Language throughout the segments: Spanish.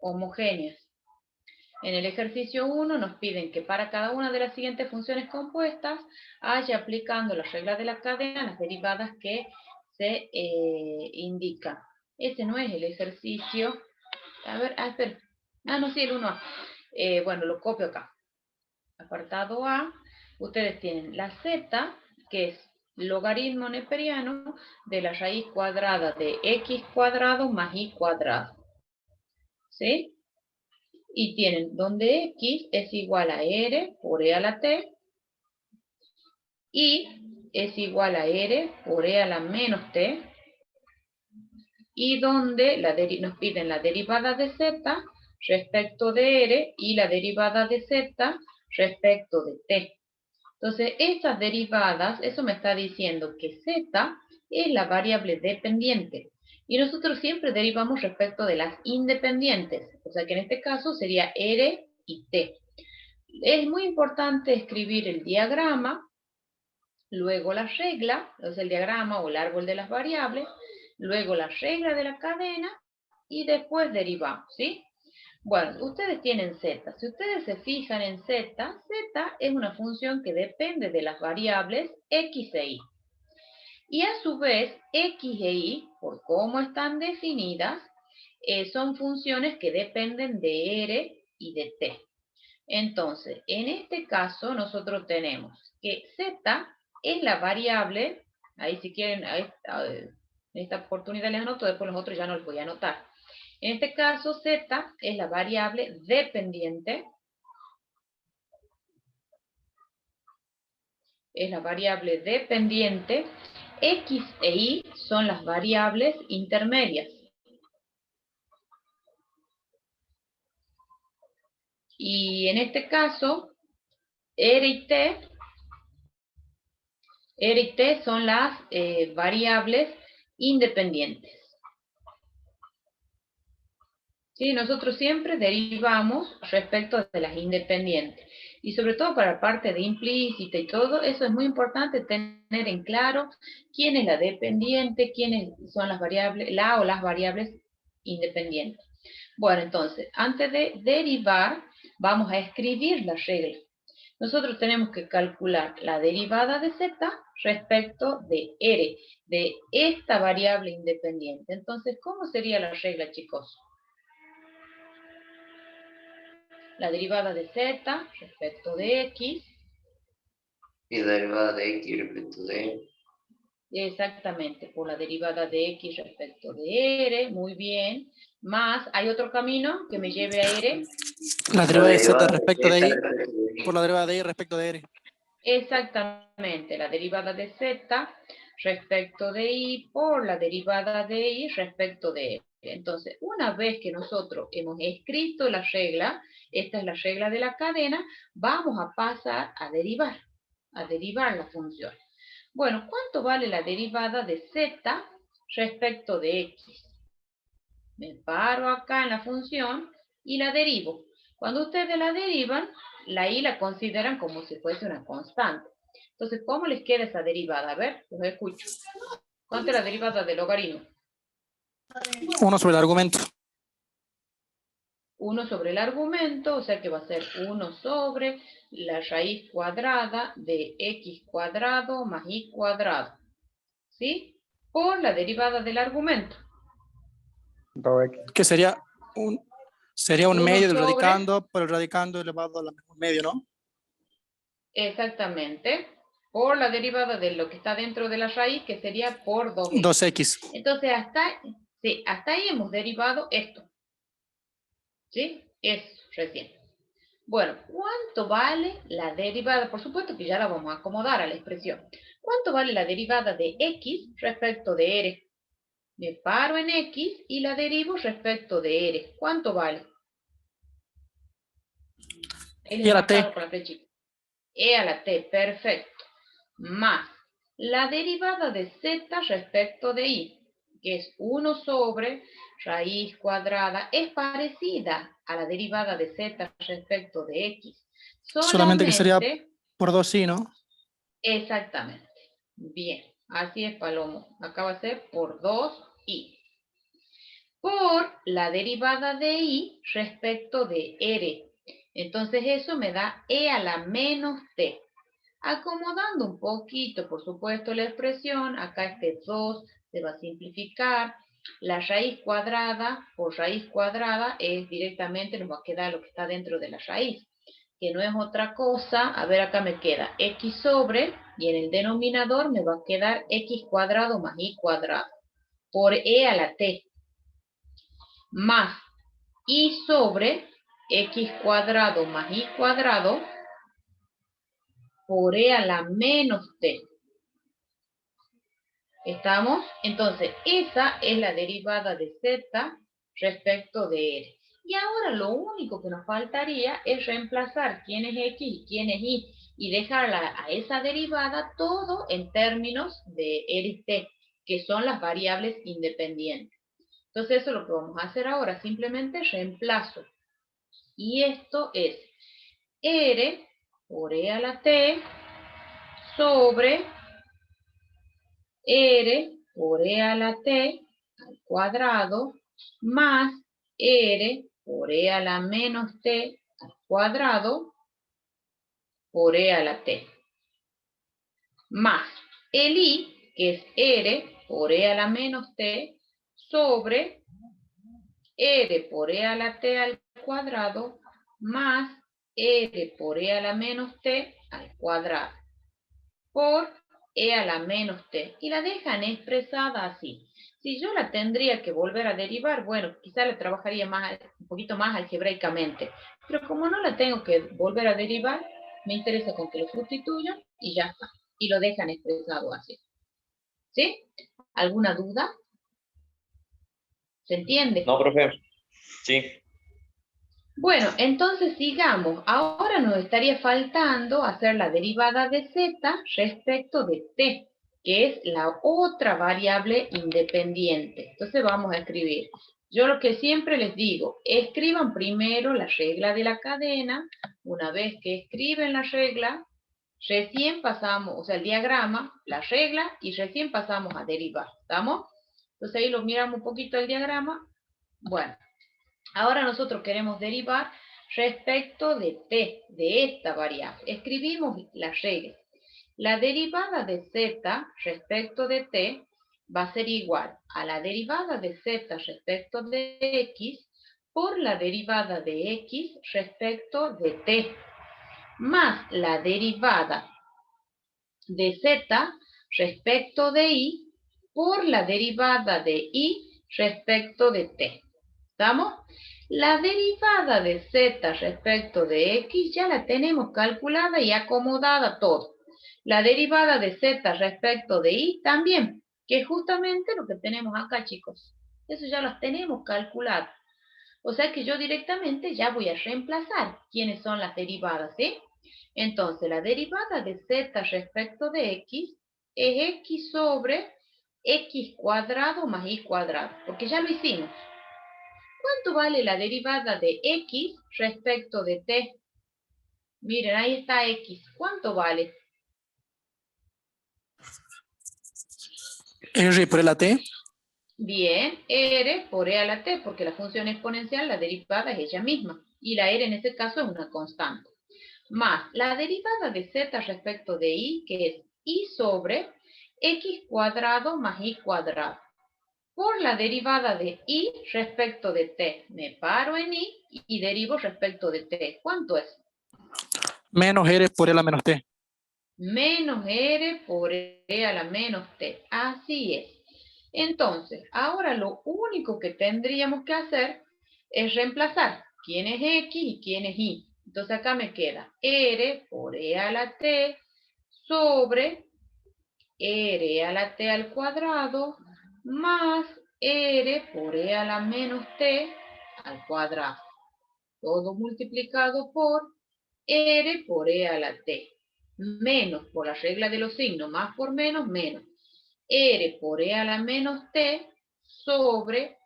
homogéneas. En el ejercicio 1 nos piden que para cada una de las siguientes funciones compuestas haya aplicando las reglas de la cadena las derivadas que se indican. Ese no es el ejercicio. A ver, espera. No, sí, el 1A. Bueno, lo copio acá. Apartado A, ustedes tienen la z, que es logaritmo neperiano de la raíz cuadrada de x cuadrado más y cuadrado. ¿Sí? Y tienen donde x es igual a r por e a la t, y es igual a r por e a la menos t, y donde nos piden la derivada de z respecto de r y la derivada de z respecto de t. Entonces, esas derivadas, eso me está diciendo que z es la variable dependiente. Y nosotros siempre derivamos respecto de las independientes. O sea que en este caso sería r y t. Es muy importante escribir el diagrama, luego la regla, o sea, el diagrama o el árbol de las variables, luego la regla de la cadena y después derivamos, ¿sí? Bueno, ustedes tienen z. Si ustedes se fijan en z, z es una función que depende de las variables x e y. Y a su vez, x e y, por cómo están definidas, son funciones que dependen de r y de t. Entonces, en este caso, nosotros tenemos que z es la variable, ahí si quieren, en esta oportunidad les anoto, después los otros ya no los voy a anotar. En este caso, z es la variable dependiente. Es la variable dependiente. X e y son las variables intermedias. Y en este caso, R y T son las variables independientes. ¿Sí? Nosotros siempre derivamos respecto de las independientes. Y sobre todo para la parte de implícita y todo, eso es muy importante tener en claro quién es la dependiente, quiénes son las variables, la o las variables independientes. Bueno, entonces, antes de derivar, vamos a escribir la regla. Nosotros tenemos que calcular la derivada de z respecto de r, de esta variable independiente. Entonces, ¿cómo sería la regla, chicos? La derivada de z respecto de x. Y la derivada de x respecto de... Exactamente, por la derivada de x respecto de r, muy bien. Más, ¿hay otro camino que me lleve a r? La derivada de z respecto de y, por la derivada de y respecto de r. Exactamente, la derivada de z respecto de y por la derivada de y respecto de r. Entonces, una vez que nosotros hemos escrito la regla, esta es la regla de la cadena, vamos a pasar a derivar la función. Bueno, ¿cuánto vale la derivada de z respecto de x? Me paro acá en la función y la derivo. Cuando ustedes la derivan, la y la consideran como si fuese una constante. Entonces, ¿cómo les queda esa derivada? A ver, los escucho. ¿Cuánto es la derivada del logaritmo? 1 sobre el argumento. 1 sobre el argumento, o sea que va a ser 1 sobre la raíz cuadrada de x cuadrado más y cuadrado. ¿Sí? Por la derivada del argumento. Que sería un medio del sobre... radicando por el radicando elevado al medio, ¿no? Exactamente. Por la derivada de lo que está dentro de la raíz, que sería por 2x. 2x. Entonces, hasta ahí hemos derivado esto. ¿Sí? Eso, recién. Bueno, ¿cuánto vale la derivada? Por supuesto que ya la vamos a acomodar a la expresión. ¿Cuánto vale la derivada de x respecto de r? Me paro en x y la derivo respecto de r. ¿Cuánto vale? Y a la t. Con la flechita. E a la t, perfecto. Más la derivada de z respecto de y, que es 1 sobre raíz cuadrada, es parecida a la derivada de z respecto de x. Solamente que sería por 2y, ¿no? Exactamente. Bien, así es, Palomo. Acá va a ser por 2y. por la derivada de I respecto de R. Entonces eso me da E a la menos T. Acomodando un poquito, por supuesto, la expresión, acá este 2 se va a simplificar. La raíz cuadrada por raíz cuadrada es directamente, nos va a quedar lo que está dentro de la raíz, que no es otra cosa. A ver, acá me queda x sobre, y en el denominador me va a quedar x cuadrado más y cuadrado, por e a la t, más y sobre x cuadrado más y cuadrado por e a la menos t. ¿Estamos? Entonces, esa es la derivada de z respecto de r. Y ahora lo único que nos faltaría es reemplazar quién es x y quién es y dejarla a esa derivada todo en términos de r y t, que son las variables independientes. Entonces, eso es lo que vamos a hacer ahora. Simplemente reemplazo. Y esto es r por e a la t sobre r por e a la t al cuadrado más r por e a la menos t al cuadrado por e a la t, más el i, que es r por e a la menos t sobre r por e a la t al cuadrado más r por e a la menos t al cuadrado por e a la menos t, y la dejan expresada así. Si yo la tendría que volver a derivar, bueno, quizá la trabajaría más, un poquito más algebraicamente, pero como no la tengo que volver a derivar, me interesa con que lo sustituyan y ya está, y lo dejan expresado así. ¿Sí? ¿Alguna duda? ¿Se entiende? No, profe. Sí. Bueno, entonces sigamos. Ahora nos estaría faltando hacer la derivada de z respecto de t, que es la otra variable independiente. Entonces vamos a escribir. Yo lo que siempre les digo, escriban primero la regla de la cadena. Una vez que escriben la regla, recién pasamos, o sea, el diagrama, la regla, y recién pasamos a derivar. ¿Estamos? Entonces ahí lo miramos un poquito el diagrama. Bueno. Ahora nosotros queremos derivar respecto de t, de esta variable. Escribimos la regla. La derivada de z respecto de t va a ser igual a la derivada de z respecto de x por la derivada de x respecto de t, más la derivada de z respecto de y por la derivada de y respecto de t. ¿Estamos? La derivada de z respecto de x ya la tenemos calculada y acomodada todo. La derivada de z respecto de y también, que es justamente lo que tenemos acá, chicos. Eso ya lo tenemos calculado. O sea que yo directamente ya voy a reemplazar quiénes son las derivadas, ¿sí? Entonces, la derivada de z respecto de x es x sobre x cuadrado más y cuadrado, porque ya lo hicimos. ¿Cuánto vale la derivada de x respecto de t? Miren, ahí está x. ¿Cuánto vale? R por la t. Bien, r por e a la t, porque la función exponencial, la derivada es ella misma. Y la r en este caso es una constante. Más la derivada de z respecto de y, que es y sobre x cuadrado más y cuadrado. Por la derivada de y respecto de t. Me paro en y derivo respecto de t. ¿Cuánto es? Menos R por la menos t. Menos r por e a la menos t. Así es. Entonces, ahora lo único que tendríamos que hacer es reemplazar quién es x y quién es y. Entonces acá me queda r por e a la t sobre r a la t al cuadrado más r por e a la menos t al cuadrado. Todo multiplicado por r por e a la t. Menos por la regla de los signos, más por menos, menos. R por e a la menos t sobre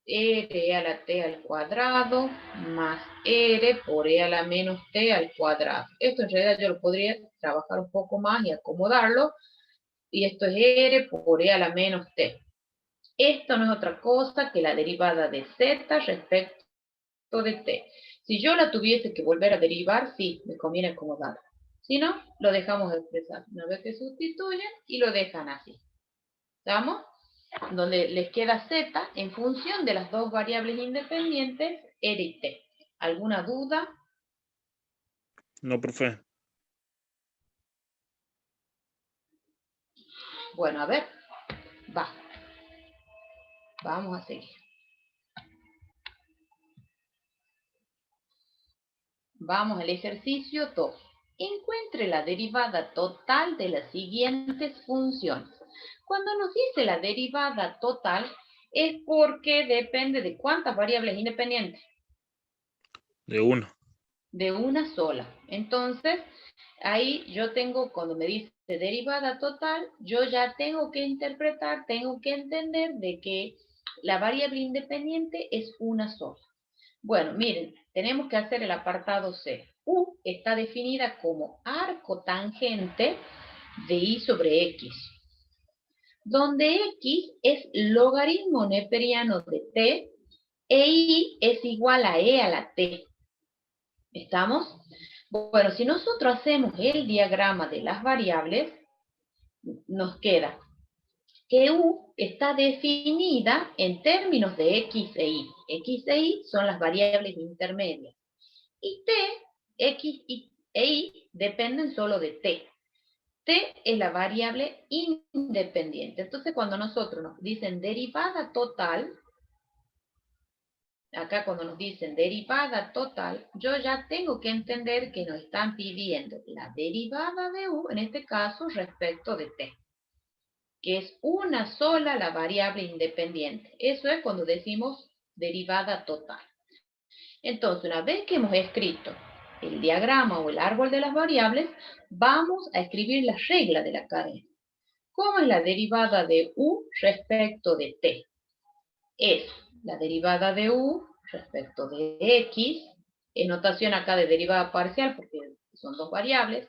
r a la t al cuadrado más r por e a la menos t al cuadrado. Esto en realidad yo lo podría trabajar un poco más y acomodarlo. Y esto es r por e a la menos t. Esto no es otra cosa que la derivada de z respecto de t. Si yo la tuviese que volver a derivar, sí, me conviene acomodarla. Si no, lo dejamos expresar. Una vez que sustituyen y lo dejan así. ¿Estamos? Donde les queda z en función de las dos variables independientes, r y t. ¿Alguna duda? No, profe. Bueno, a ver. Vamos a seguir. Vamos al ejercicio 2. Encuentre la derivada total de las siguientes funciones. Cuando nos dice la derivada total, es porque depende de cuántas variables independientes. De uno. De una sola. Entonces, ahí yo tengo, cuando me dice derivada total, yo ya tengo que interpretar, tengo que entender de que la variable independiente es una sola. Bueno, miren, tenemos que hacer el apartado C. U está definida como arco tangente de y sobre x, donde x es logaritmo neperiano de t e y es igual a e a la t. ¿Estamos? Bueno, si nosotros hacemos el diagrama de las variables, nos queda que U está definida en términos de X e Y. X e Y son las variables intermedias. Y T, X e Y dependen solo de T. T es la variable independiente. Entonces, cuando nosotros nos dicen derivada total, acá cuando nos dicen derivada total, yo ya tengo que entender que nos están pidiendo la derivada de U, en este caso, respecto de T, que es una sola la variable independiente. Eso es cuando decimos derivada total. Entonces, una vez que hemos escrito el diagrama o el árbol de las variables, vamos a escribir la regla de la cadena. ¿Cómo es la derivada de U respecto de T? Es la derivada de U respecto de X, en notación acá de derivada parcial, porque son dos variables,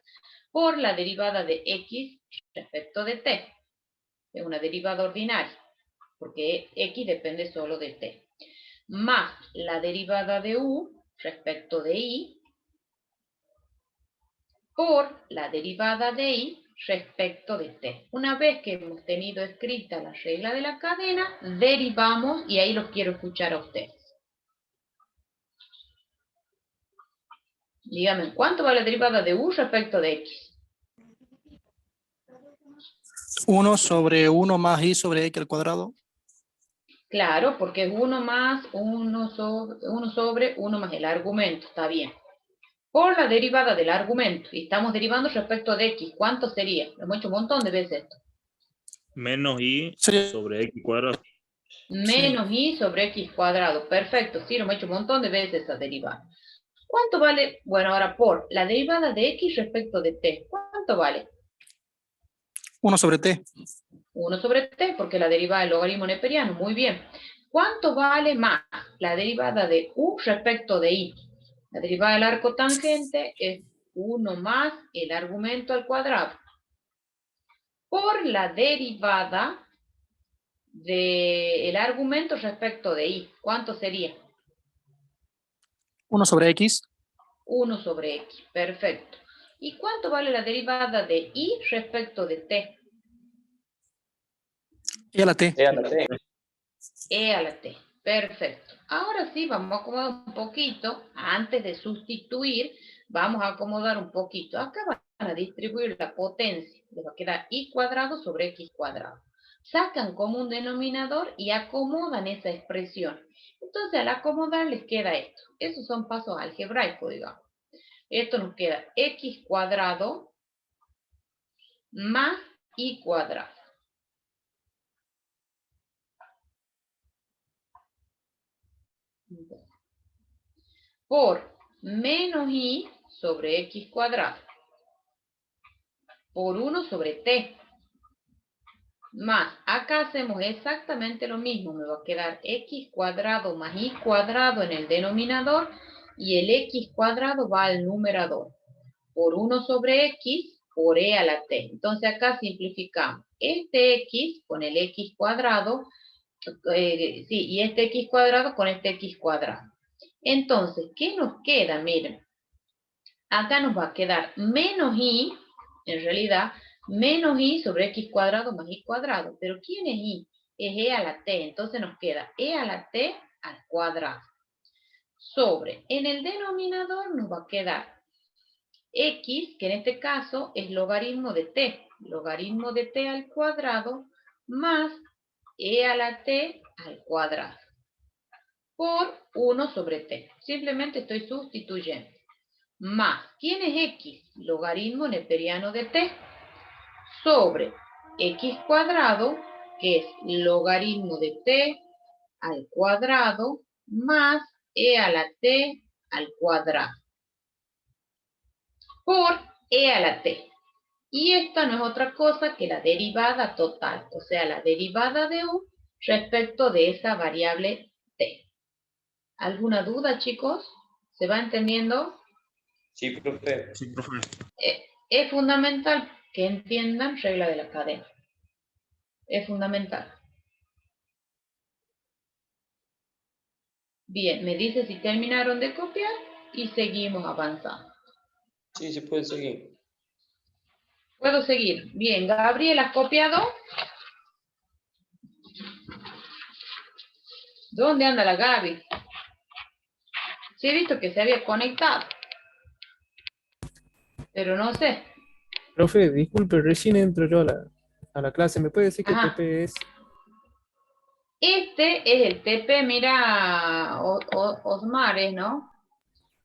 por la derivada de X respecto de T. Es una derivada ordinaria, porque X depende solo de T. Más la derivada de U respecto de Y, por la derivada de Y respecto de T. Una vez que hemos tenido escrita la regla de la cadena, derivamos y ahí los quiero escuchar a ustedes. Díganme, ¿cuánto vale la derivada de U respecto de X? 1 sobre 1 más y sobre x al cuadrado. Claro, porque es 1 más 1 sobre 1 más el argumento, está bien. Por la derivada del argumento, y estamos derivando respecto de X, ¿cuánto sería? Lo hemos hecho un montón de veces esto. Menos y Sería- sobre x cuadrado. Menos y sobre X cuadrado, perfecto, sí, lo hemos hecho un montón de veces esa derivada. ¿Cuánto vale? Bueno, ahora por la derivada de X respecto de T, ¿cuánto vale? 1 sobre t. 1 sobre T, porque la derivada del logaritmo neperiano, muy bien. ¿Cuánto vale más la derivada de U respecto de Y? La derivada del arco tangente es 1 más el argumento al cuadrado. Por la derivada del argumento respecto de Y, ¿cuánto sería? 1 sobre x. 1 sobre X, perfecto. ¿Y cuánto vale la derivada de Y respecto de T? Y a la t. E a la T, perfecto. Ahora sí, vamos a acomodar un poquito, antes de sustituir, vamos a acomodar un poquito. Acá van a distribuir la potencia, les va a quedar Y cuadrado sobre X cuadrado. Sacan como un denominador y acomodan esa expresión. Entonces, al acomodar les queda esto. Esos son pasos algebraicos, digamos. Esto nos queda X cuadrado más Y cuadrado. Por menos Y sobre X cuadrado. Por 1 sobre T. Más, acá hacemos exactamente lo mismo. Me va a quedar X cuadrado más Y cuadrado en el denominador y el X cuadrado va al numerador. Por 1 sobre X por E a la T. Entonces acá simplificamos. Este X con el X cuadrado Sí, y este x cuadrado con este x cuadrado. Entonces, ¿qué nos queda? Miren, acá nos va a quedar menos y, en realidad, menos y sobre x cuadrado más y cuadrado. ¿Pero quién es y? Es e a la t. Entonces nos queda e a la t al cuadrado. Sobre, en el denominador nos va a quedar x, que en este caso es logaritmo de t. Logaritmo de t al cuadrado más e a la t al cuadrado. Por 1 sobre t. Simplemente estoy sustituyendo. Más, ¿quién es x? Logaritmo neperiano de t. Sobre x cuadrado, que es logaritmo de t al cuadrado, más e a la t al cuadrado. Por e a la t. Y esta no es otra cosa que la derivada total, o sea, la derivada de u respecto de esa variable t. ¿Alguna duda, chicos? ¿Se va entendiendo? Sí, profe. Sí, profe. Es fundamental que entiendan regla de la cadena. Es fundamental. Bien, me dice si terminaron de copiar y seguimos avanzando. Sí, se puede seguir. ¿Puedo seguir? Bien, Gabriel, ¿has copiado? ¿Dónde anda la Gaby? Sí he visto que se había conectado, pero no sé. Profe, disculpe, recién entro yo a la clase. ¿Me puede decir qué Ajá. TP es? Este es el TP, mira, Osmares, ¿no?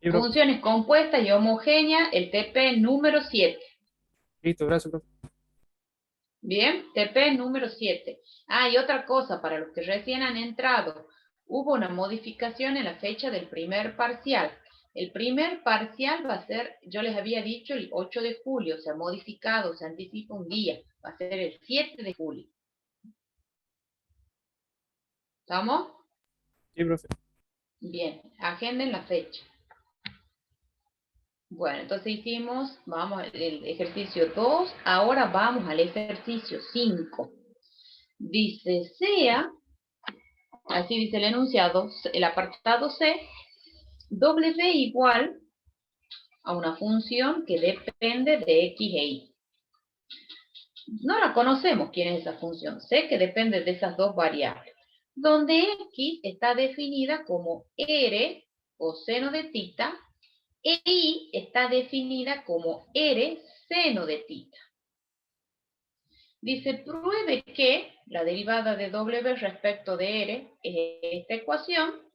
Sí, profe. Funciones compuestas y homogéneas, el TP número 7. Listo, gracias, profe. Bien, TP número 7. Ah, y otra cosa, para los que recién han entrado, hubo una modificación en la fecha del primer parcial. El primer parcial va a ser, yo les había dicho, el 8 de julio, se ha modificado, se anticipa un día, va a ser el 7 de julio. ¿Estamos? Sí, profe. Bien, agenden la fecha. Bueno, entonces hicimos, vamos al ejercicio 2, ahora vamos al ejercicio 5. Dice, sea, así dice el enunciado, el apartado C, W igual a una función que depende de X e Y. No la conocemos quién es esa función, sé que depende de esas dos variables, donde X está definida como R o seno de tita, e Y está definida como R seno de tita. Dice, pruebe que la derivada de W respecto de R es esta ecuación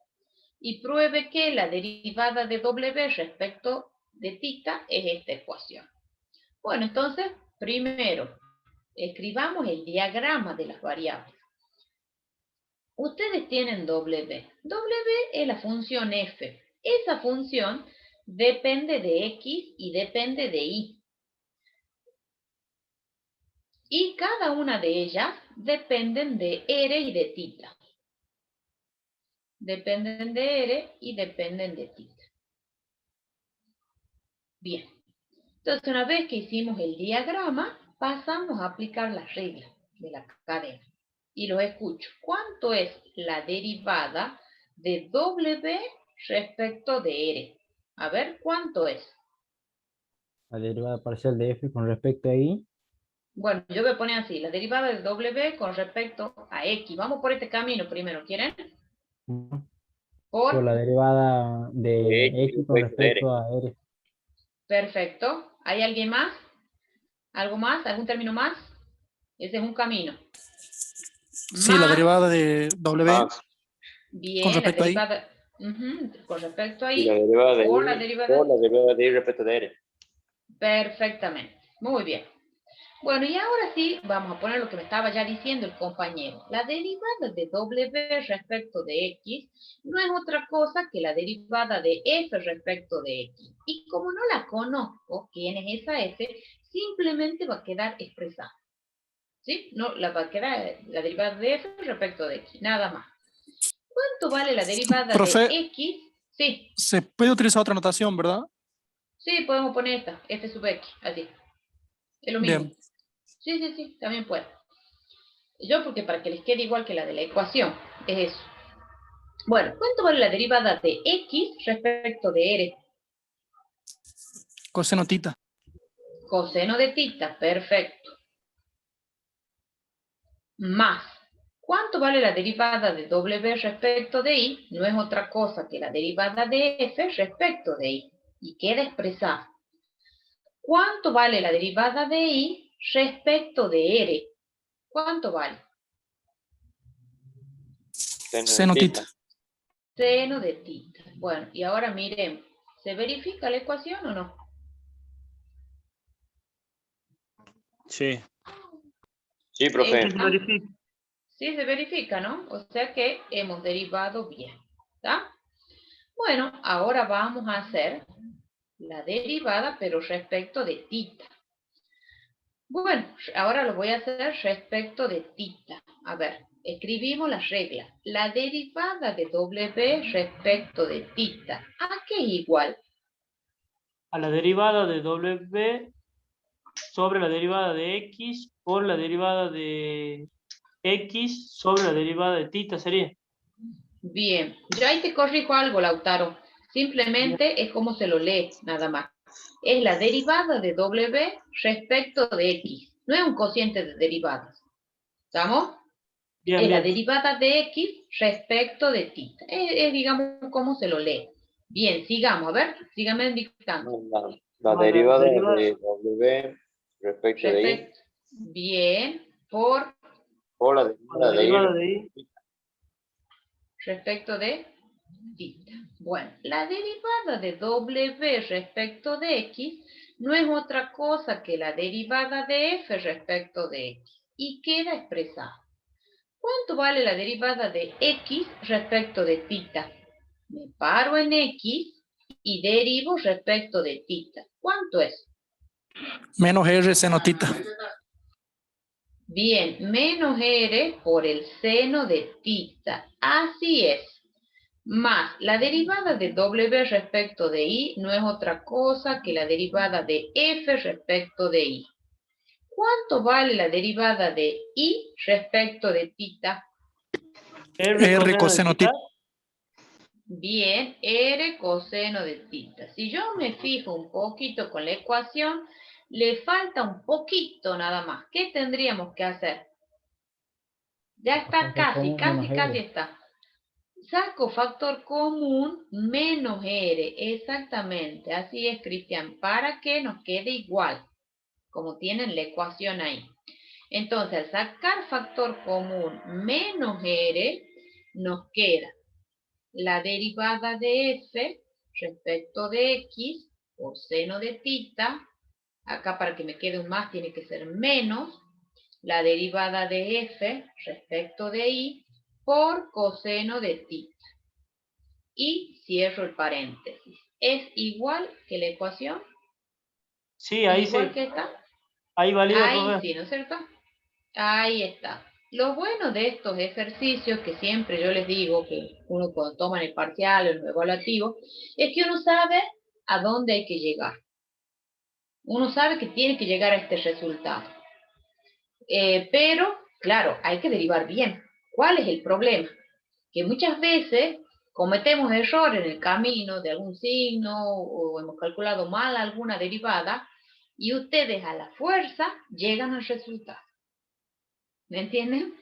y pruebe que la derivada de W respecto de tita es esta ecuación. Bueno, entonces, primero, escribamos el diagrama de las variables. Ustedes tienen W. W es la función f. Esa función depende de X y depende de Y. Y cada una de ellas dependen de R y de tita. Dependen de R y dependen de tita. Bien. Entonces, una vez que hicimos el diagrama, pasamos a aplicar las reglas de la cadena. Y los escucho. ¿Cuánto es la derivada de W respecto de R? A ver, ¿cuánto es? La derivada parcial de f con respecto a y. Bueno, yo voy a poner así, la derivada de W con respecto a X. Vamos por este camino primero, ¿quieren? Por la derivada de x con respecto a r. Perfecto. ¿Hay alguien más? ¿Algo más? ¿Algún término más? Ese es un camino. Sí, la derivada de W Bien, con respecto la a y. derivada, con respecto a Y la y, derivada de por la y, derivada, por la derivada de y respecto de r. perfectamente. Muy bien. Bueno, y ahora sí, vamos a poner lo que me estaba ya diciendo el compañero. La derivada de W respecto de X no es otra cosa que la derivada de F respecto de X. Y como no la conozco, quién es esa F, simplemente va a quedar expresada. ¿Sí? No, va a quedar la derivada de F respecto de X, nada más. ¿Cuánto vale la derivada de Profe, X? Sí, se puede utilizar otra notación, ¿verdad? sí, podemos poner esta, F sub X, así. Es lo mismo. Bien. Sí, también puede. Yo porque para que les quede igual que la de la ecuación, es eso. Bueno, ¿cuánto vale la derivada de x respecto de r? Coseno tita. Coseno de tita, perfecto. Más, ¿cuánto vale la derivada de w respecto de y? No es otra cosa que la derivada de f respecto de y. Y queda expresada. ¿Cuánto vale la derivada de y respecto de r? ¿Cuánto vale? Seno tita. Seno de tita. Bueno, y ahora miremos. ¿Se verifica la ecuación o no? Sí. Sí, profe. Sí, se verifica, ¿no? O sea que hemos derivado bien. ¿Está? Bueno, ahora vamos a hacer la derivada, pero respecto de tita. Bueno, ahora lo voy a hacer respecto de tita. A ver, escribimos las reglas. La derivada de w respecto de tita, ¿a qué es igual? A la derivada de w sobre la derivada de x por la derivada de x sobre la derivada de tita sería. Bien, yo ahí te corrijo algo, Lautaro. Simplemente es como se lo lee, nada más. Es la derivada de w respecto de x. No es un cociente de derivadas. ¿Estamos? Bien, Es la bien. derivada de x respecto de tita. Es, digamos, cómo se lo lee. Bien, sigamos. A ver, síganme dictando. La derivada de w respecto de y Bien, por la derivada de y respecto de tita. Bueno, la derivada de w respecto de x no es otra cosa que la derivada de f respecto de x. Y queda expresada. ¿Cuánto vale la derivada de x respecto de tita? Me paro en x y derivo respecto de tita. ¿Cuánto es? Menos R seno tita. Bien, menos r por el seno de tita. Así es. Más la derivada de w respecto de y no es otra cosa que la derivada de f respecto de y. ¿Cuánto vale la derivada de y respecto de tita? R coseno tita. Bien, r coseno de tita. Si yo me fijo un poquito con la ecuación, le falta un poquito nada más. ¿Qué tendríamos que hacer? Ya está casi está. Saco factor común menos r, exactamente. Así es, Cristian, para que nos quede igual, como tienen la ecuación ahí. Entonces, al sacar factor común menos r, nos queda la derivada de f respecto de x por seno de tita. Acá para que me quede un más tiene que ser menos la derivada de f respecto de y por coseno de tita. Y cierro el paréntesis. ¿Es igual que la ecuación? Sí, ahí ¿Igual sí. que esta? Ahí valida, Ahí profe. sí, ¿no es cierto? Ahí está. Lo bueno de estos ejercicios, que siempre yo les digo, que uno cuando toma el parcial o el evaluativo, es que uno sabe a dónde hay que llegar. Uno sabe que tiene que llegar a este resultado. Pero, claro, hay que derivar bien. ¿Cuál es el problema? Que muchas veces cometemos errores en el camino de algún signo o hemos calculado mal alguna derivada y ustedes a la fuerza llegan al resultado. ¿Me entienden?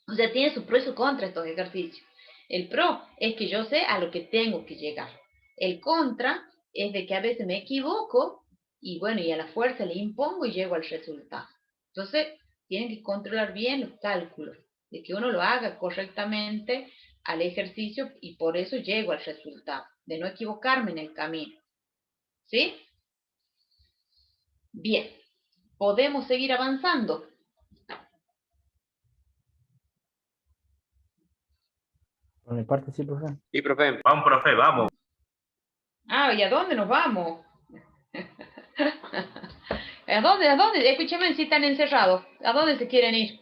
O sea, tiene su pro y su contra estos ejercicios. El pro es que yo sé a lo que tengo que llegar. El contra es de que a veces me equivoco y bueno, y a la fuerza le impongo y llego al resultado. Entonces, tienen que controlar bien los cálculos, de que uno lo haga correctamente al ejercicio y por eso llego al resultado, de no equivocarme en el camino. ¿Sí? Bien, podemos seguir avanzando. Por mi parte, sí, profe. Sí, profe. Vamos, profe, vamos. Ah, ¿y a dónde nos vamos? ¿A dónde? ¿A dónde? Escúchame, si están encerrados. ¿A dónde se quieren ir?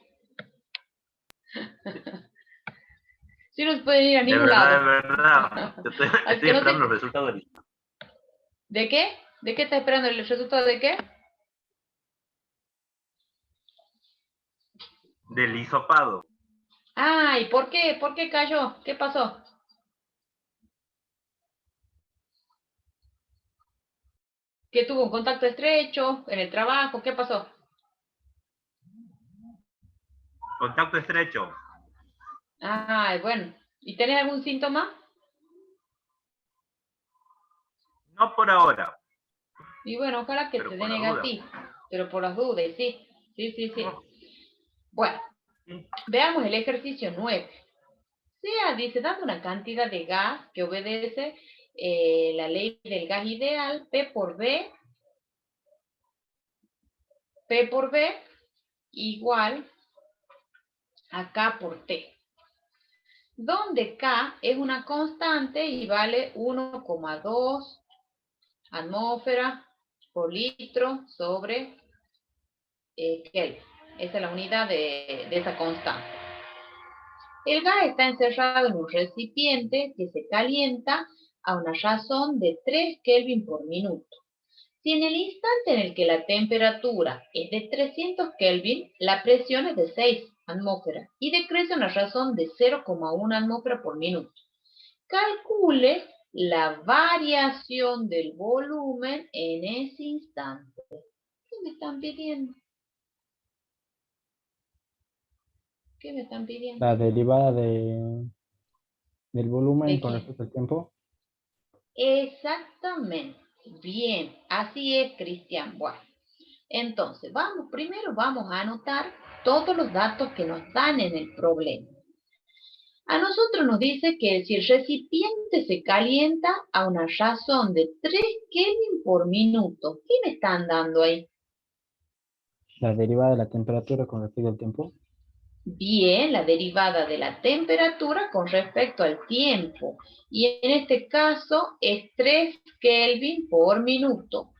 Si no se pueden ir a ningún lado. De verdad. Yo estoy esperando los resultados del... ¿De qué? ¿De qué estás esperando el resultado de qué? Del hisopado. Ay, ¿por qué? ¿Por qué cayó? ¿Qué pasó? ¿Que tuvo un contacto estrecho en el trabajo? ¿Qué pasó? Contacto estrecho. Ay, bueno. ¿Y tenés algún síntoma? No por ahora. Y bueno, ojalá que Pero te por dé las dudas. negativo. Pero por las dudas, sí. Sí, sí, sí. No. Bueno, Sí. veamos el ejercicio 9. Sea, dice, dando una cantidad de gas que obedece la ley del gas ideal, P por B igual a K por T, donde K es una constante y vale 1,2 atmósfera por litro sobre Kelvin. Esa es la unidad de esa constante. El gas está encerrado en un recipiente que se calienta a una razón de 3 Kelvin por minuto. Si en el instante en el que la temperatura es de 300 Kelvin, la presión es de 6 atmósferas y decrece a una razón de 0,1 atmósfera por minuto. Calcule la variación del volumen en ese instante. ¿Qué me están pidiendo? ¿Qué me están pidiendo? La derivada del volumen ¿De con qué? respecto al tiempo. Exactamente. Bien, así es, Cristian. Bueno, entonces, primero vamos a anotar todos los datos que nos dan en el problema. A nosotros nos dice que si el recipiente se calienta a una razón de 3 Kelvin por minuto, ¿qué me están dando ahí? La derivada de la temperatura con respecto al tiempo. Bien, la derivada de la temperatura con respecto al tiempo. Y en este caso es 3 Kelvin por minuto.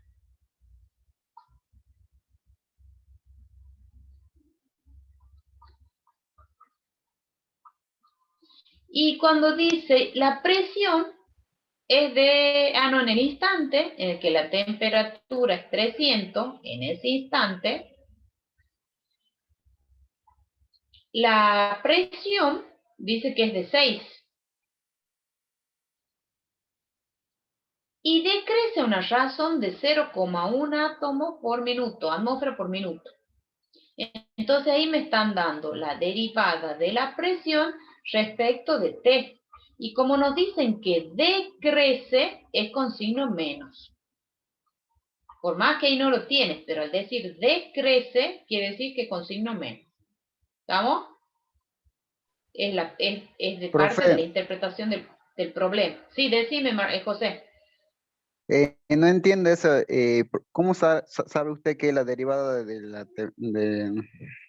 Y cuando dice la presión es en el instante en el que la temperatura es 300, en ese instante, la presión dice que es de 6. Y decrece a una razón de 0,1 átomos por minuto, atmósfera por minuto. Entonces ahí me están dando la derivada de la presión respecto de T. Y como nos dicen que decrece, es con signo menos. Por más que ahí no lo tienes, pero al decir decrece, quiere decir que con signo menos. ¿Estamos? Es de parte de la interpretación del problema. Sí, decime, José. No entiendo eso. ¿Cómo sabe usted que la derivada de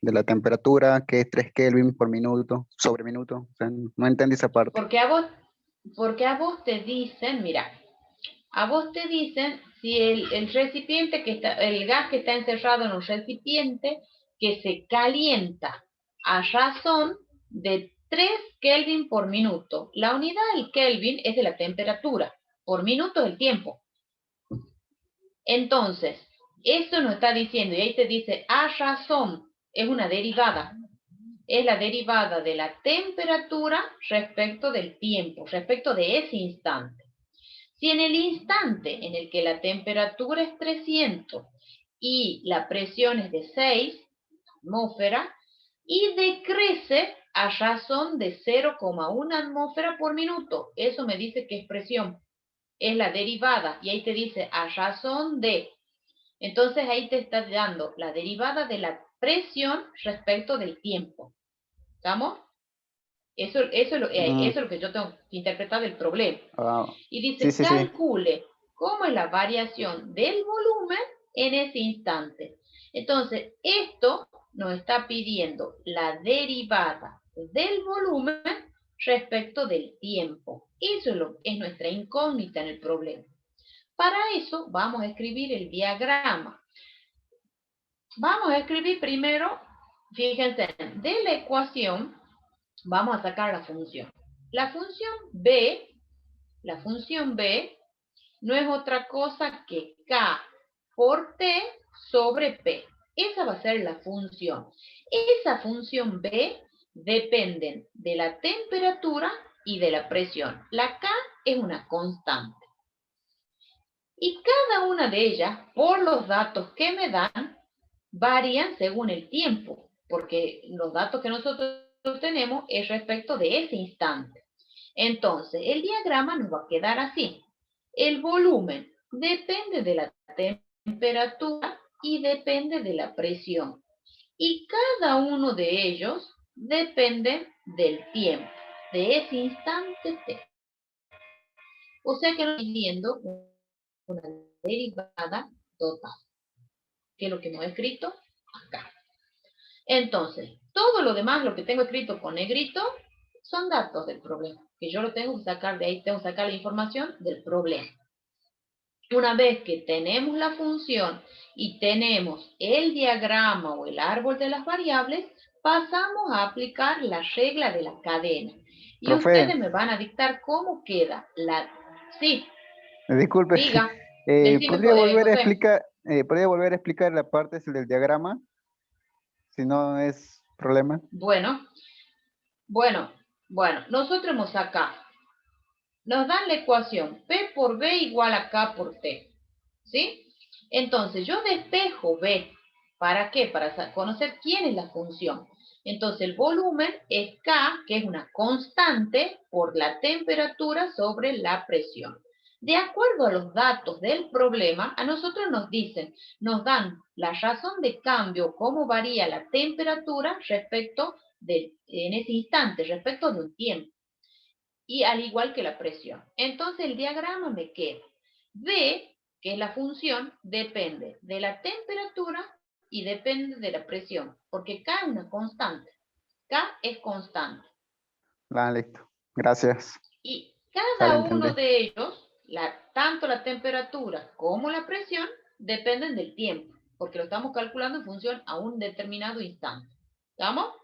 la temperatura, que es 3 Kelvin por minuto, sobre minuto? O sea, no entendí esa parte. Porque a vos te dicen, mira, a vos te dicen si el recipiente el gas que está encerrado en un recipiente que se calienta a razón de 3 Kelvin por minuto. La unidad del Kelvin es de la temperatura, por minuto es el tiempo. Entonces, eso nos está diciendo, y ahí te dice a razón, es una derivada. Es la derivada de la temperatura respecto del tiempo, respecto de ese instante. Si en el instante en el que la temperatura es 300 y la presión es de 6 atmósferas y decrece a razón de 0,1 atmósfera por minuto, eso me dice que es presión. Es la derivada, y ahí te dice a razón de. Entonces ahí te está dando la derivada de la presión respecto del tiempo. ¿Estamos? Eso es lo que yo tengo que interpretar del problema. Y dice, Sí. calcule cómo es la variación del volumen en ese instante. Entonces, esto nos está pidiendo la derivada del volumen respecto del tiempo. Eso es nuestra incógnita en el problema. Para eso vamos a escribir el diagrama. Vamos a escribir primero, fíjense, de la ecuación vamos a sacar la función. La función B no es otra cosa que K por T sobre P. Esa va a ser la función. Esa función B depende de la temperatura y de la presión. La K es una constante. Y cada una de ellas, por los datos que me dan, varían según el tiempo, porque los datos que nosotros tenemos es respecto de ese instante. Entonces, el diagrama nos va a quedar así. El volumen depende de la temperatura y depende de la presión. Y cada uno de ellos depende del tiempo, de ese instante T. O sea que estoy viendo una derivada total, que es lo que hemos escrito acá. Entonces, todo lo demás, lo que tengo escrito con negrito, son datos del problema, que yo lo tengo que sacar de ahí, tengo que sacar la información del problema. Una vez que tenemos la función y tenemos el diagrama o el árbol de las variables, pasamos a aplicar la regla de la cadena. Y Profe. Ustedes me van a dictar cómo queda la... Sí. Disculpe. Diga. ¿Podría volver a José. explicar, la parte del diagrama? Si no es problema. Bueno, nosotros hemos sacado, nos dan la ecuación P por B igual a K por T, ¿sí? Entonces, yo despejo B, ¿para qué? Para conocer quién es la función. Entonces, el volumen es K, que es una constante, por la temperatura sobre la presión. De acuerdo a los datos del problema, a nosotros nos dan la razón de cambio, cómo varía la temperatura respecto en ese instante, respecto de un tiempo. Y al igual que la presión. Entonces el diagrama me queda. B, que es la función, depende de la temperatura y depende de la presión, porque K es una constante. K es constante. Listo. Gracias. Y cada uno de ellos, tanto la temperatura como la presión, dependen del tiempo, porque lo estamos calculando en función a un determinado instante. ¿Estamos?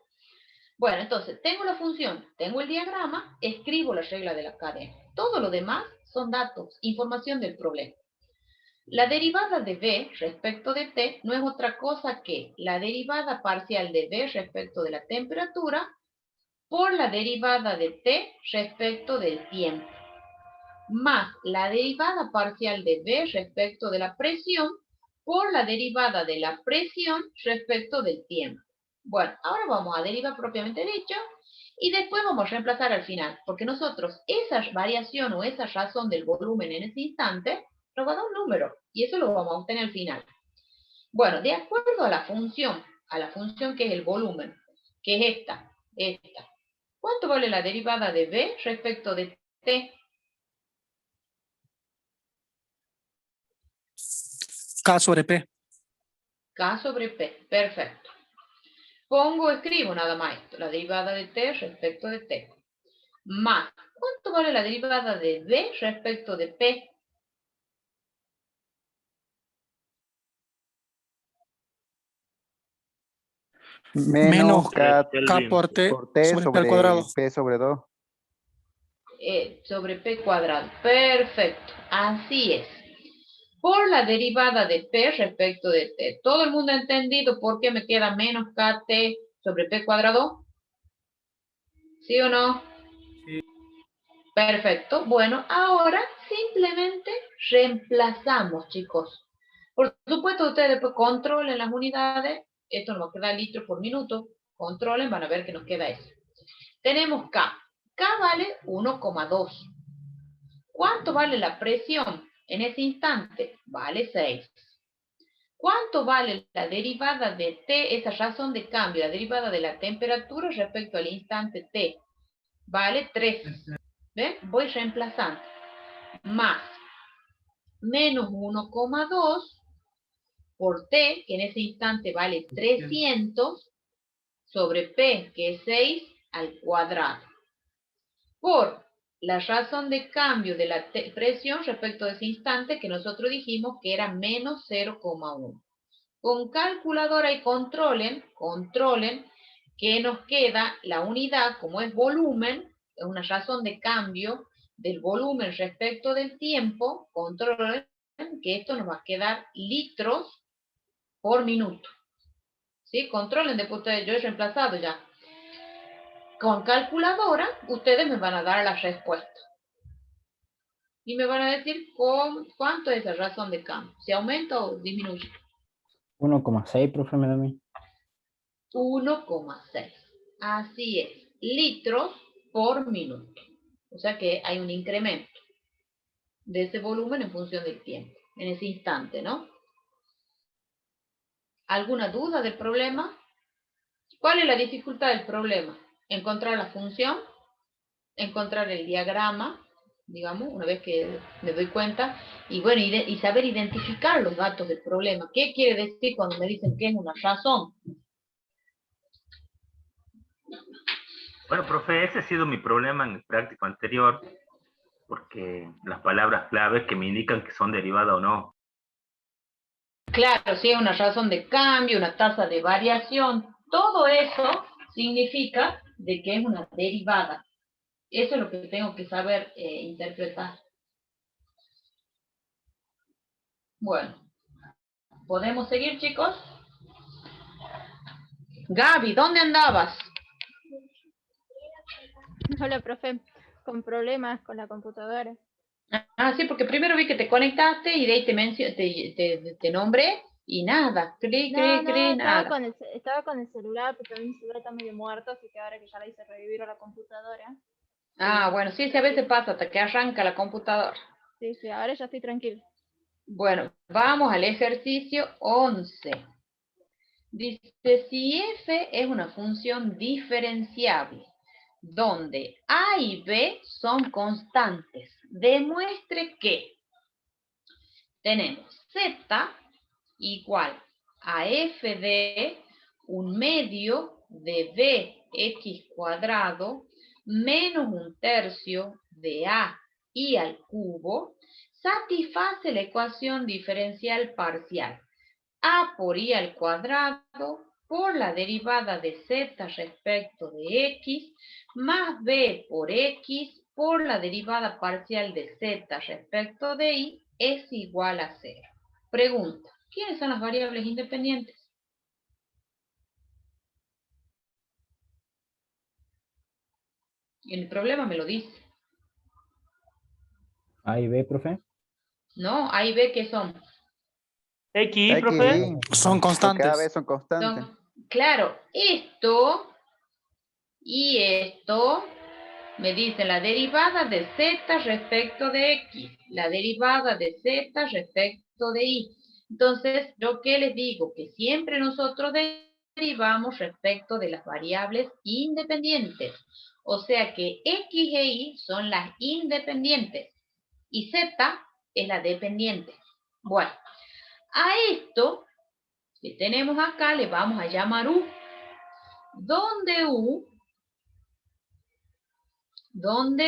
Bueno, entonces, tengo la función, tengo el diagrama, escribo la regla de la cadena. Todo lo demás son datos, información del problema. La derivada de B respecto de T no es otra cosa que la derivada parcial de B respecto de la temperatura por la derivada de T respecto del tiempo, más la derivada parcial de B respecto de la presión por la derivada de la presión respecto del tiempo. Bueno, ahora vamos a derivar propiamente dicho y después vamos a reemplazar al final, porque nosotros esa variación o esa razón del volumen en ese instante nos va a dar un número y eso lo vamos a obtener al final. Bueno, de acuerdo a la función que es el volumen, que es esta. ¿Cuánto vale la derivada de B respecto de T? K sobre P. K sobre P, perfecto. Escribo nada más esto, la derivada de T respecto de T. Más, ¿cuánto vale la derivada de B respecto de P? Menos K por T sobre P al cuadrado. P sobre 2. Sobre P cuadrado. Perfecto, así es. Por la derivada de P respecto de T. ¿Todo el mundo ha entendido por qué me queda menos KT sobre P cuadrado? ¿Sí o no? Sí. Perfecto. Bueno, ahora simplemente reemplazamos, chicos. Por supuesto, ustedes después controlen las unidades. Esto nos queda litros por minuto. Controlen, van a ver que nos queda eso. Tenemos K. K vale 1,2. ¿Cuánto vale la presión en ese instante? Vale 6. ¿Cuánto vale la derivada de T, esa razón de cambio, la derivada de la temperatura respecto al instante T? Vale 3. ¿Ven? Voy reemplazando. Más menos 1,2 por T, que en ese instante vale 300, sobre P, que es 6, al cuadrado. Por la razón de cambio de la presión respecto a ese instante que nosotros dijimos que era menos 0,1. Con calculadora y controlen que nos queda la unidad, como es volumen, es una razón de cambio del volumen respecto del tiempo, controlen que esto nos va a quedar litros por minuto. ¿Sí? Controlen después ustedes, yo he reemplazado ya. Con calculadora, ustedes me van a dar la respuesta. Y me van a decir cuánto es la razón de cambio. Si aumenta o disminuye. 1,6, profe, me da a mí. 1,6. Así es. Litros por minuto. O sea que hay un incremento de ese volumen en función del tiempo. En ese instante, ¿no? ¿Alguna duda del problema? ¿Cuál es la dificultad del problema? Encontrar la función, encontrar el diagrama, digamos, una vez que me doy cuenta, y bueno, y saber identificar los datos del problema. ¿Qué quiere decir cuando me dicen que es una razón? Bueno, profe, ese ha sido mi problema en el práctico anterior, porque las palabras claves que me indican que son derivadas o no. Claro, si es una razón de cambio, una tasa de variación, todo eso significa de que es una derivada. Eso es lo que tengo que saber interpretar. Bueno, ¿podemos seguir, chicos? Gaby, ¿dónde andabas? Hola, profe, con problemas con la computadora. Ah, sí, porque primero vi que te conectaste y de ahí te nombré y nada, nada. Estaba con el celular, pero también mi celular está medio muerto, así que ahora que ya la hice revivir a la computadora. Ah, bueno, sí, a veces pasa hasta que arranca la computadora. Sí, ahora ya estoy tranquila. Bueno, vamos al ejercicio 11. Dice, si f es una función diferenciable, donde a y b son constantes, demuestre que tenemos z igual a f de un medio de bx cuadrado menos un tercio de a y al cubo, satisface la ecuación diferencial parcial a por i al cuadrado por la derivada de z respecto de x más b por x por la derivada parcial de z respecto de y es igual a 0. Pregunta, ¿quiénes son las variables independientes? Y el problema me lo dice. A y B, profe. ¿No? A y b, ¿qué son? X, profe. Son constantes. Cada vez son constantes. Claro, esto y esto me dicen la derivada de z respecto de x, la derivada de z respecto de y. Entonces, ¿yo qué les digo? Que siempre nosotros derivamos respecto de las variables independientes. O sea que x e y son las independientes y z es la dependiente. Bueno, a esto que tenemos acá le vamos a llamar u, donde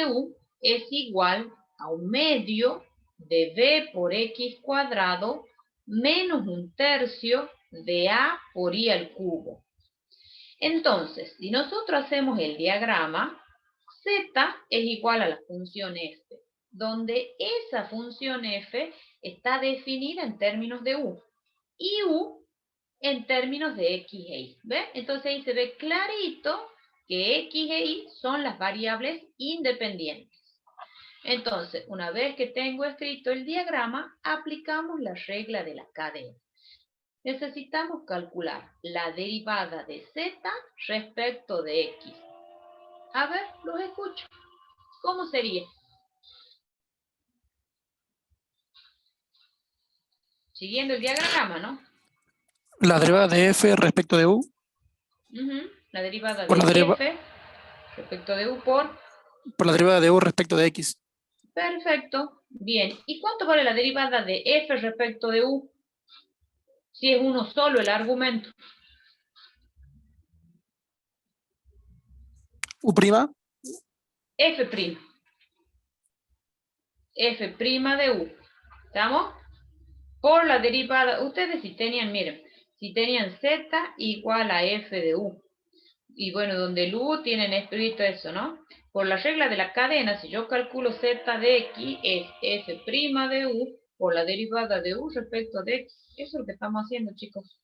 u es igual a un medio de b por x cuadrado menos un tercio de a por i al cubo. Entonces, si nosotros hacemos el diagrama, z es igual a la función f, donde esa función f está definida en términos de u, y u en términos de x e y. ¿Ve? Entonces ahí se ve clarito que x e y son las variables independientes. Entonces, una vez que tengo escrito el diagrama, aplicamos la regla de la cadena. Necesitamos calcular la derivada de z respecto de x. A ver, los escucho. ¿Cómo sería? Siguiendo el diagrama, ¿no? La derivada de f respecto de u. La derivada Por de la f respecto de u por la derivada de u respecto de x. Perfecto. Bien. ¿Y cuánto vale la derivada de f respecto de u? Si es uno solo el argumento. U'. F'. F' de u. ¿Estamos? Por la derivada. Ustedes si tenían, miren, si tenían z igual a f de u. Y bueno, donde el u tienen escrito eso, ¿no? Por la regla de la cadena, si yo calculo z de x, es f' de u por la derivada de u respecto de x. Eso es lo que estamos haciendo, chicos.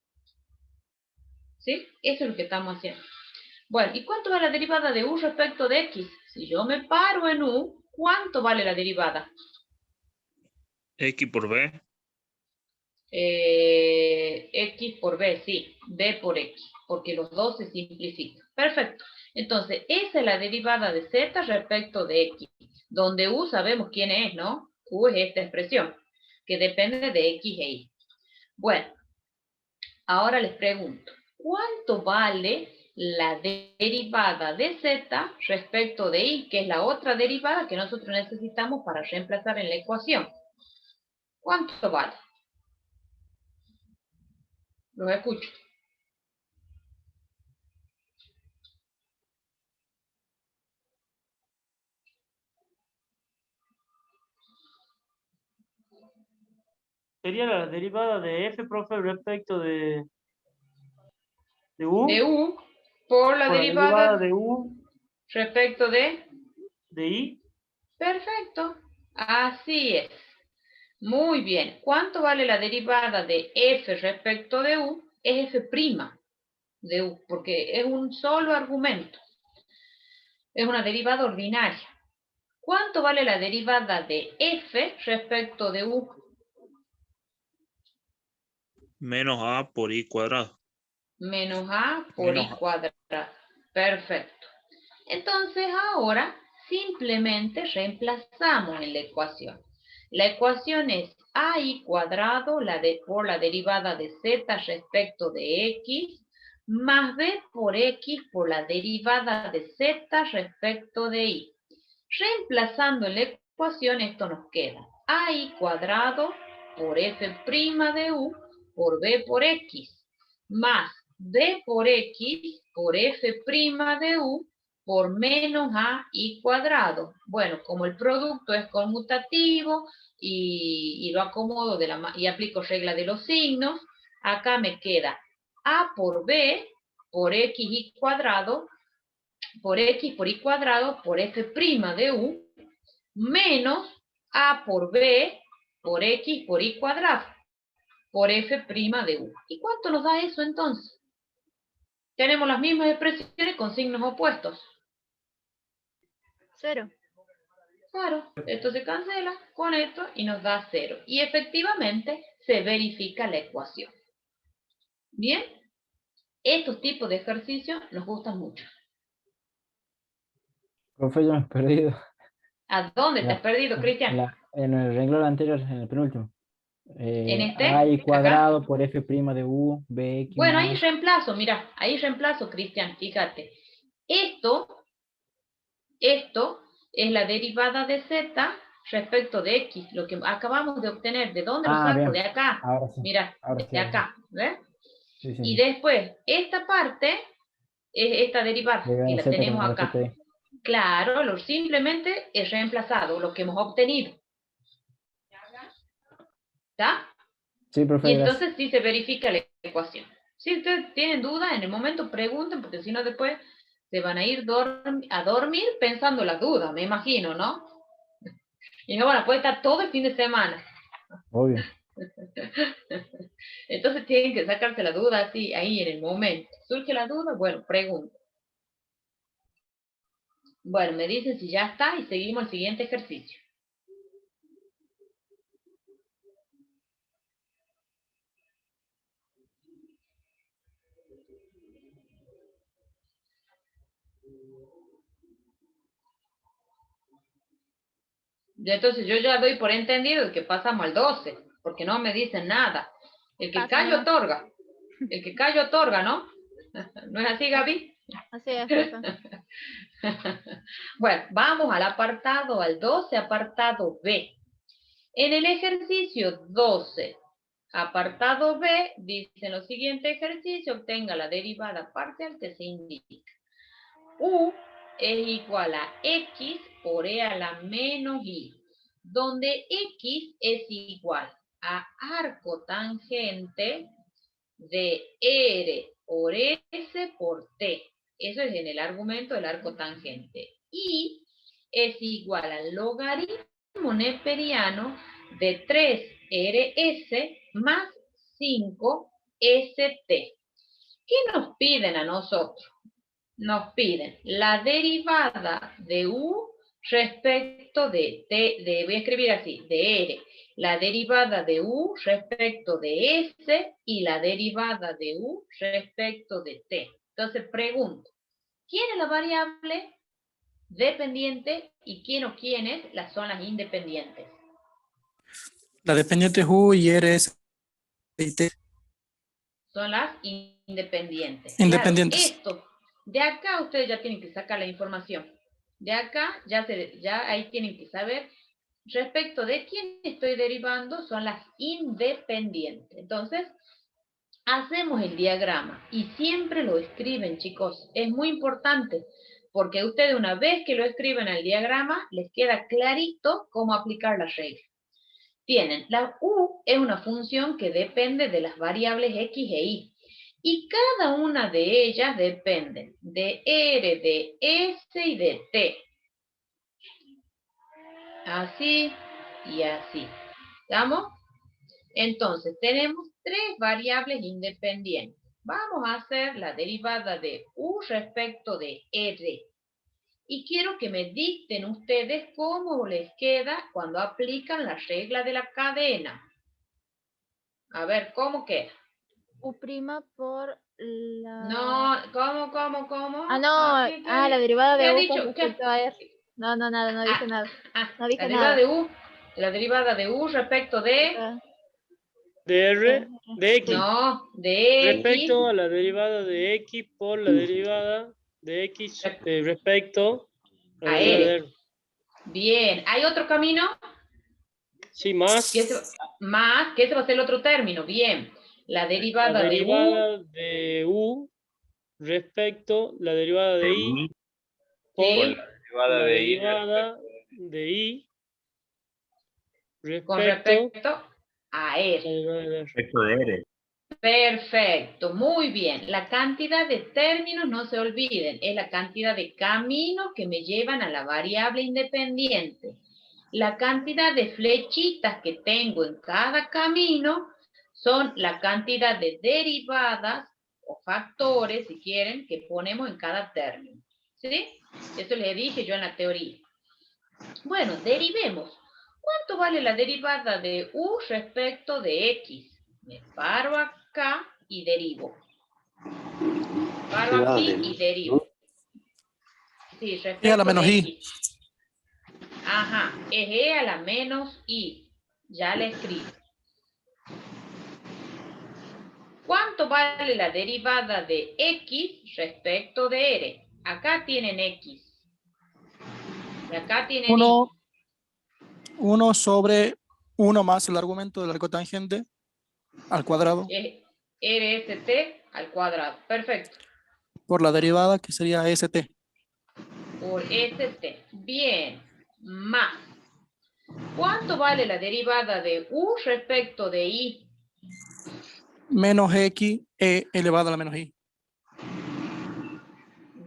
¿Sí? Eso es lo que estamos haciendo. Bueno, ¿y cuánto vale la derivada de u respecto de x? Si yo me paro en u, ¿cuánto vale la derivada? X por B. X por b, sí, b por x, porque los dos se simplifican. Perfecto. Entonces, esa es la derivada de z respecto de x, donde u sabemos quién es, ¿no? U es esta expresión, que depende de x e y. Bueno, ahora les pregunto, ¿cuánto vale la derivada de z respecto de y, que es la otra derivada que nosotros necesitamos para reemplazar en la ecuación? ¿Cuánto vale? Los escucho. Sería la derivada de f, profe, respecto de u. De u por la Por derivada de u respecto de y. Perfecto. Así es. Muy bien. ¿Cuánto vale la derivada de f respecto de u? Es f' de u, porque es un solo argumento. Es una derivada ordinaria. ¿Cuánto vale la derivada de f respecto de u? Menos A por I cuadrado. Menos a por i cuadrado. Perfecto. Entonces ahora simplemente reemplazamos en la ecuación. La ecuación es AI cuadrado por la derivada de z respecto de x más b por x por la derivada de z respecto de y. Reemplazando en la ecuación esto nos queda AI cuadrado por f' de u por b por x más b por x por f' de u por menos a i cuadrado. Bueno, como el producto es conmutativo y lo acomodo y aplico regla de los signos, acá me queda a por b por x i cuadrado, por x por i cuadrado por f' de u, menos a por b por x por i cuadrado, por f' de u. ¿Y cuánto nos da eso entonces? Tenemos las mismas expresiones con signos opuestos. 0. Claro, esto se cancela con esto y nos da 0. Y efectivamente se verifica la ecuación. Bien, estos tipos de ejercicios nos gustan mucho. Profe, yo me he perdido. ¿A dónde te has perdido, Cristian? En el renglón anterior, en el penúltimo. ¿En este? A i Acá. cuadrado por f' de u, bx Bueno, más... ahí reemplazo, mira, ahí reemplazo, Cristian, fíjate. Esto es la derivada de z respecto de x, lo que acabamos de obtener. ¿De dónde lo saco? Bien. De acá. Ahora sí. Mira, Ahora de acá, ¿ves? Sí, sí. Y después, esta parte es esta derivada, que la Z tenemos con acá. respecto a Claro, simplemente es reemplazado, lo que hemos obtenido. ¿Está? Sí, profe, Y gracias. entonces sí se verifica la ecuación. Si ustedes tienen dudas, en el momento pregunten, porque si no después se van a ir a dormir pensando las dudas, me imagino, ¿no? Y no, bueno, puede estar todo el fin de semana. Obvio. Entonces tienen que sacarse la duda así, ahí en el momento. ¿Surge la duda? Bueno, pregunten. Bueno, me dicen si ya está y seguimos el siguiente ejercicio. Entonces yo ya doy por entendido que pasamos al 12, porque no me dicen nada. El que callo otorga. El que callo otorga, ¿no? ¿No es así, Gaby? Así es, profe. Bueno, vamos al apartado, al 12, apartado B. En el ejercicio 12, apartado B, dice en lo siguiente ejercicio, obtenga la derivada parcial que se indica. U es igual a X por E a la menos I, donde X es igual a arco tangente de R por S por T. Eso es en el argumento del arco tangente. Y es igual al logaritmo neperiano de 3RS más 5ST. ¿Qué nos piden a nosotros? Nos piden la derivada de u respecto de t, voy a escribir así, de r, la derivada de u respecto de s y la derivada de u respecto de t. Entonces pregunto, ¿quién es la variable dependiente y quién o quiénes son las independientes? La dependiente es U y R es y T. Son las independientes. Independientes. Claro, esto, de acá ustedes ya tienen que sacar la información. De acá ya ahí tienen que saber respecto de quién estoy derivando, son las independientes. Entonces, hacemos el diagrama y siempre lo escriben, chicos. Es muy importante porque ustedes una vez que lo escriben al diagrama, les queda clarito cómo aplicar la regla. Tienen, la U es una función que depende de las variables X e Y. Y cada una de ellas depende de R, de S y de T. Así y así. ¿Estamos? Entonces, tenemos tres variables independientes. Vamos a hacer la derivada de U respecto de R. Y quiero que me dicten ustedes cómo les queda cuando aplican la regla de la cadena. A ver, ¿cómo queda? U' por la... No, ¿cómo? Ah, no, la derivada de ¿Qué ha U dicho? con respecto a R. No, nada, no dije nada. No dije la derivada nada. de U. La derivada de U respecto de... De R, de X. No, de X. Respecto a la derivada de X por la derivada de X respecto a la A derivada de R. R. Bien, ¿hay otro camino? Sí, más. Que ese va a ser el otro término. Bien, la derivada de U respecto la derivada de I por ¿sí? la derivada de I Con respecto a R. Respecto de R. Perfecto, muy bien. La cantidad de términos, no se olviden, es la cantidad de caminos que me llevan a la variable independiente. La cantidad de flechitas que tengo en cada camino son la cantidad de derivadas o factores, si quieren, que ponemos en cada término. ¿Sí? Eso les dije yo en la teoría. Bueno, derivemos. ¿Cuánto vale la derivada de U respecto de X? Me paro acá y derivo. Paro aquí y derivo. Sí, respecto E a la menos de I. X. Ajá, es E a la menos I. Ya la escribo. ¿Cuánto vale la derivada de X respecto de R? Acá tienen X. Y acá tienen Y. 1 sobre 1 más el argumento del arco tangente al cuadrado. Es RST al cuadrado. Perfecto. Por la derivada que sería ST. Por ST. Bien. Más. ¿Cuánto vale la derivada de U respecto de I? Menos X E elevado a la menos I.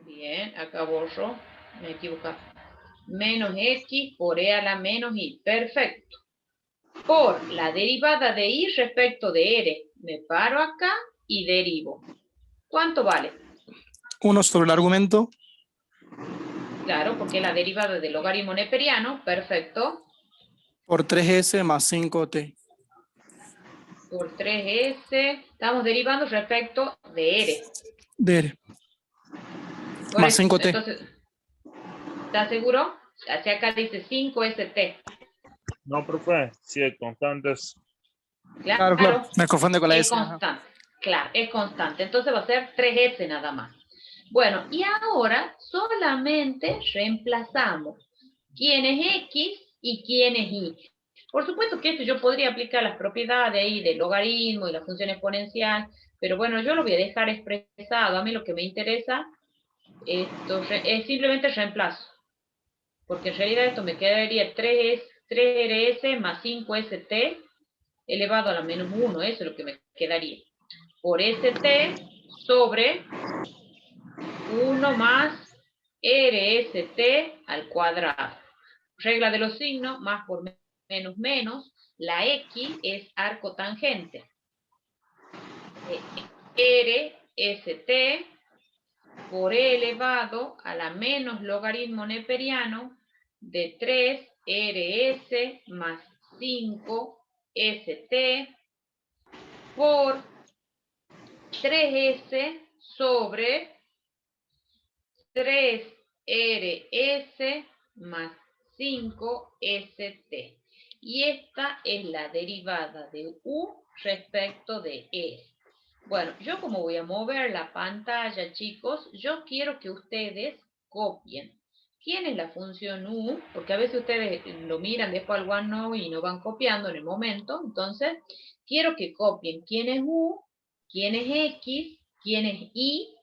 Bien, acá borro. Me equivoqué. Menos X por E a la menos I. Perfecto. Por la derivada de I respecto de R. Me paro acá y derivo. ¿Cuánto vale? 1 sobre el argumento. Claro, porque la derivada del logaritmo neperiano. Perfecto. Por 3S más 5T. Por 3S. Estamos derivando respecto de R. De R. Por Más eso, 5T. Entonces, ¿estás seguro? Hacia acá dice 5ST. No, profe, sí, constantes. Claro. Me confunde con la es S. constante. Claro, es constante. Entonces va a ser 3S nada más. Bueno, y ahora solamente reemplazamos quién es X y quién es Y. Por supuesto que esto yo podría aplicar las propiedades ahí del logaritmo y la función exponencial, pero bueno, yo lo voy a dejar expresado. A mí lo que me interesa es simplemente reemplazo. Porque en realidad esto me quedaría 3RS más 5ST elevado a la menos 1. Eso es lo que me quedaría. Por ST sobre 1 más RST al cuadrado. Regla de los signos, más por menos menos. La X es arco tangente. R st por e elevado a la menos logaritmo neperiano de 3rs más 5st por 3s sobre 3rs más 5st. Y esta es la derivada de u respecto de e. Bueno, yo como voy a mover la pantalla, chicos, yo quiero que ustedes copien. ¿Quién es la función u? Porque a veces ustedes lo miran después al OneNote y no van copiando en el momento. Entonces, quiero que copien quién es u, quién es x, quién es y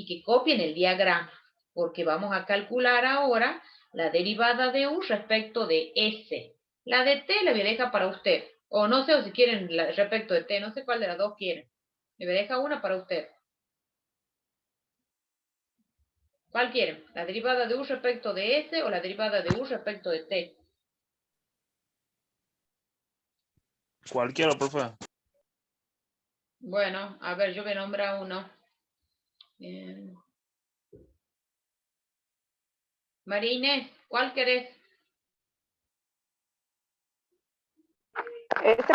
que copien el diagrama. Porque vamos a calcular ahora la derivada de u respecto de s. La de t la voy a dejar para usted. O no sé, o si quieren respecto de t, no sé cuál de las dos quieren. Le voy a dejar una para usted. ¿Cuál quieren? ¿La derivada de u respecto de s o la derivada de u respecto de t? Cualquiera, profe. Bueno, a ver, yo me nombro uno. María Inés, ¿cuál querés?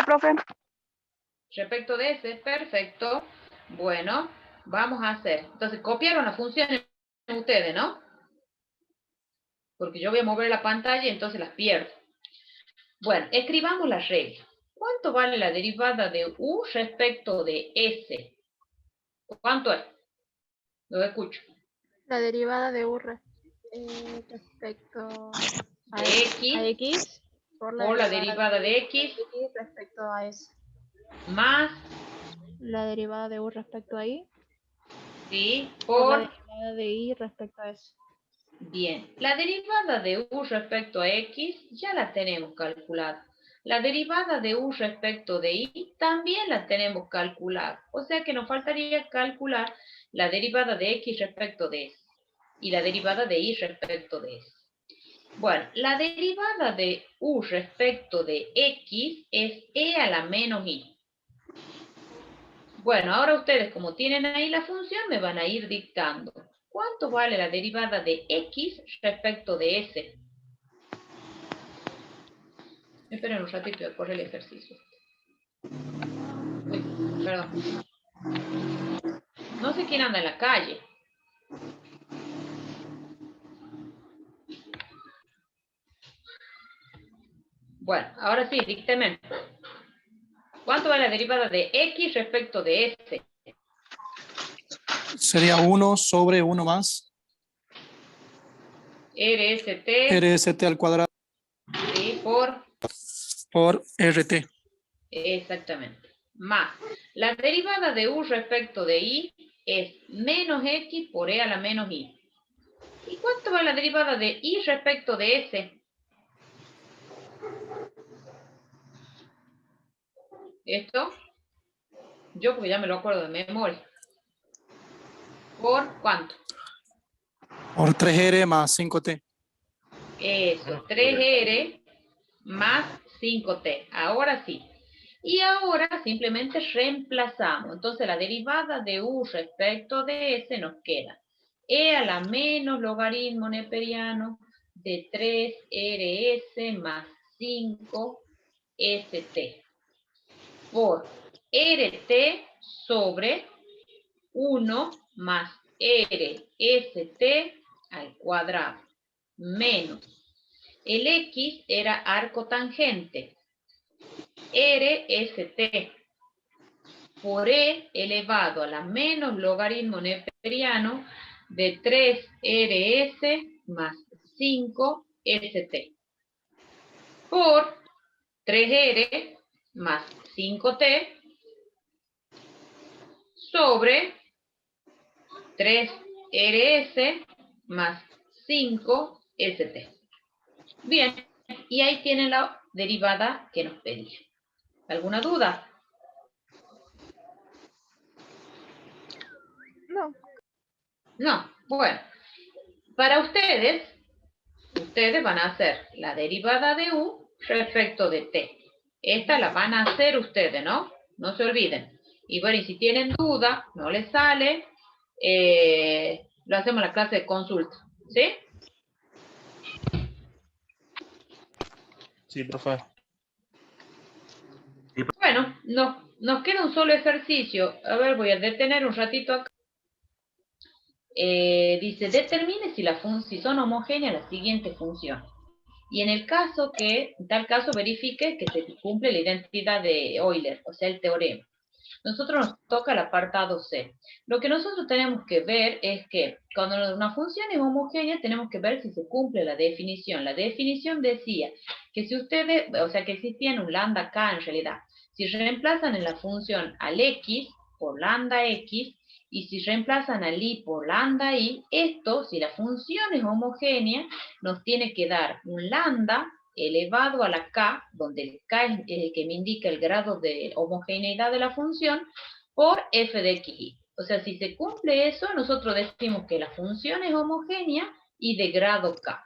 Profe. Respecto de ese, perfecto. Bueno, vamos a hacer. Entonces, copiaron las funciones ustedes, ¿no? Porque yo voy a mover la pantalla y entonces las pierdo. Bueno, escribamos las reglas. ¿Cuánto vale la derivada de u respecto de s? ¿Cuánto es? Lo escucho. La derivada de u respecto a x por la derivada de x respecto a s. Más La derivada de u respecto a y. Sí, por la derivada de y respecto a s. Bien, la derivada de u respecto a x ya la tenemos calculada. La derivada de u respecto de y también la tenemos calculada. O sea que nos faltaría calcular la derivada de x respecto de s y la derivada de y respecto de s. Bueno, la derivada de u respecto de x es e a la menos y. Bueno, ahora ustedes, como tienen ahí la función, me van a ir dictando. ¿Cuánto vale la derivada de x respecto de s? Esperen un ratito, voy a correr el ejercicio. Uy, perdón. No sé quién anda en la calle. Bueno, ahora sí, dícteme. ¿Cuánto vale la derivada de x respecto de s? Sería 1 sobre 1 más RST al cuadrado sí, por RT. Exactamente. Más. La derivada de u respecto de y es menos x por e a la menos y. ¿Y cuánto vale la derivada de y respecto de s? ¿Esto? Yo porque ya me lo acuerdo de memoria. ¿Por cuánto? Por 3R más 5T. Eso, 3R más 5T. Ahora sí. Y ahora simplemente reemplazamos. Entonces la derivada de u respecto de s nos queda e a la menos logaritmo neperiano de 3rs más 5st por rt sobre 1 más rst al cuadrado menos el x era arco tangente RST por E elevado a la menos logaritmo neperiano de 3RS más 5ST por 3R más 5T sobre 3RS más 5ST. Bien, y ahí tienen la derivada que nos pedía. ¿Alguna duda? No. No. Bueno, para ustedes van a hacer la derivada de u respecto de t. Esta la van a hacer ustedes, ¿no? No se olviden. Y bueno, y si tienen duda, no les sale, lo hacemos en la clase de consulta, ¿sí? Sí, profe. Bueno, nos queda un solo ejercicio. A ver, voy a detener un ratito acá. Dice, determine si son homogéneas las siguientes funciones. Y en tal caso verifique que se cumple la identidad de Euler, o sea, el teorema. Nosotros nos toca el apartado C. Lo que nosotros tenemos que ver es que cuando una función es homogénea, tenemos que ver si se cumple la definición. La definición decía que si ustedes, o sea, que existía un lambda k en realidad, si reemplazan en la función al x por lambda x, y si reemplazan al i por lambda i, esto, si la función es homogénea, nos tiene que dar un lambda elevado a la k, donde el k es el que me indica el grado de homogeneidad de la función, por f de xy. O sea, si se cumple eso, nosotros decimos que la función es homogénea y de grado k.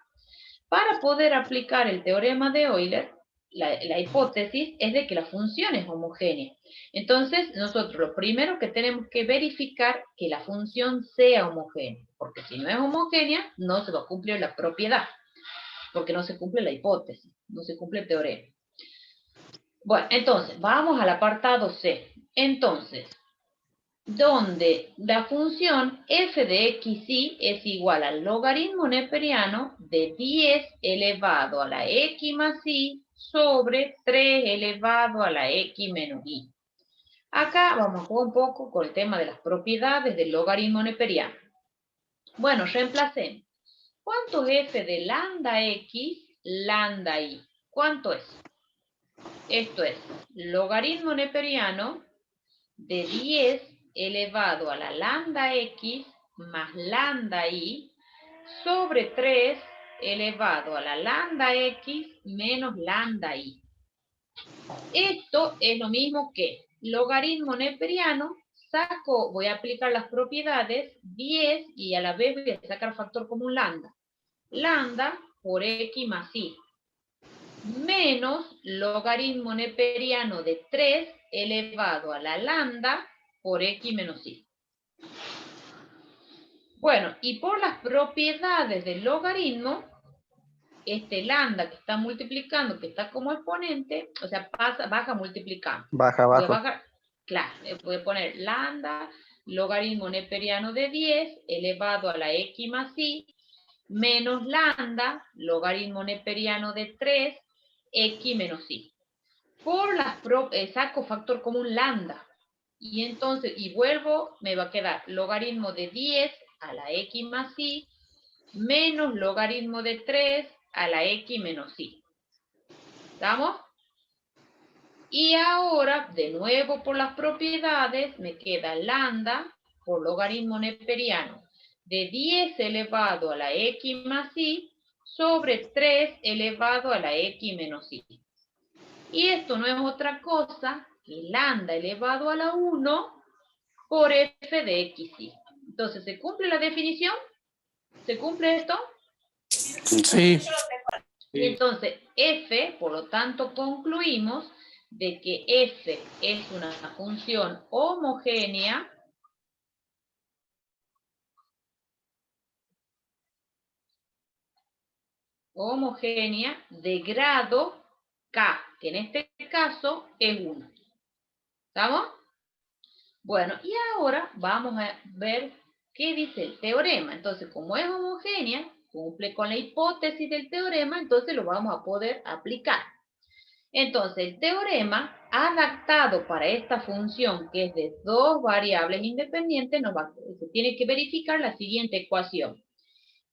Para poder aplicar el teorema de Euler, la hipótesis es de que la función es homogénea. Entonces, nosotros lo primero que tenemos que verificar que la función sea homogénea, porque si no es homogénea, no se va a cumplir la propiedad, porque no se cumple la hipótesis, no se cumple el teorema. Bueno, entonces, vamos al apartado C. Entonces, donde la función f de xy es igual al logaritmo neperiano de 10 elevado a la x más y sobre 3 elevado a la x menos y. Acá vamos a jugar un poco con el tema de las propiedades del logaritmo neperiano. Bueno, reemplacemos. ¿Cuánto es f de lambda x, lambda y? ¿Cuánto es? Esto es logaritmo neperiano de 10 elevado a la lambda x más lambda y sobre 3 elevado a la lambda x menos lambda y. Esto es lo mismo que logaritmo neperiano, voy a aplicar las propiedades 10 y a la vez voy a sacar factor común lambda. Lambda por x más y menos logaritmo neperiano de 3 elevado a la lambda por x menos y. Bueno, y por las propiedades del logaritmo, este lambda que está multiplicando, que está como exponente, o sea, baja multiplicando. Baja abajo. Claro, voy a poner lambda, logaritmo neperiano de 10 elevado a la x más y, menos lambda, logaritmo neperiano de 3, x menos y. Por las saco factor común lambda. Y entonces, me va a quedar logaritmo de 10 a la x más y, menos logaritmo de 3 a la x menos y. ¿Estamos? Y ahora, de nuevo por las propiedades, me queda lambda por logaritmo neperiano de 10 elevado a la x más y sobre 3 elevado a la x menos y. Y esto no es otra cosa que lambda elevado a la 1 por f de xy. Entonces, ¿se cumple la definición? ¿Se cumple esto? Sí. Entonces, f, por lo tanto, concluimos de que f es una función homogénea de grado k, que en este caso es 1. ¿Estamos? Bueno, y ahora vamos a ver qué dice el teorema. Entonces, como es homogénea, cumple con la hipótesis del teorema, entonces lo vamos a poder aplicar. Entonces, el teorema adaptado para esta función, que es de dos variables independientes, se tiene que verificar la siguiente ecuación.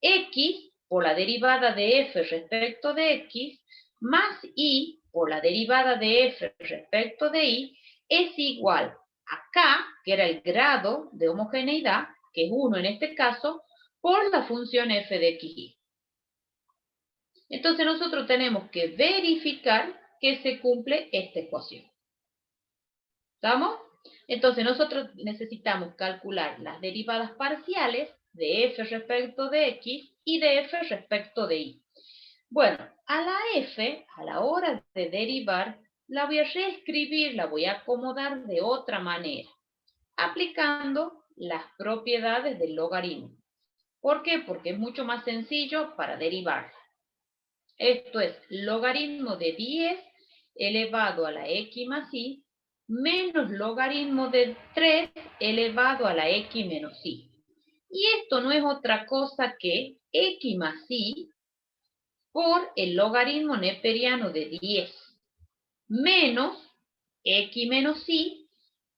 X por la derivada de f respecto de x, más y por la derivada de f respecto de y, es igual a k, que era el grado de homogeneidad, que es 1 en este caso, por la función f de xy. Entonces nosotros tenemos que verificar que se cumple esta ecuación. ¿Estamos? Entonces nosotros necesitamos calcular las derivadas parciales de f respecto de x y de f respecto de y. Bueno, a la f, a la hora de derivar, la voy a reescribir, la voy a acomodar de otra manera, aplicando las propiedades del logaritmo. ¿Por qué? Porque es mucho más sencillo para derivar. Esto es logaritmo de 10 elevado a la x más y menos logaritmo de 3 elevado a la x menos y. Y esto no es otra cosa que x más y por el logaritmo neperiano de 10 menos x menos y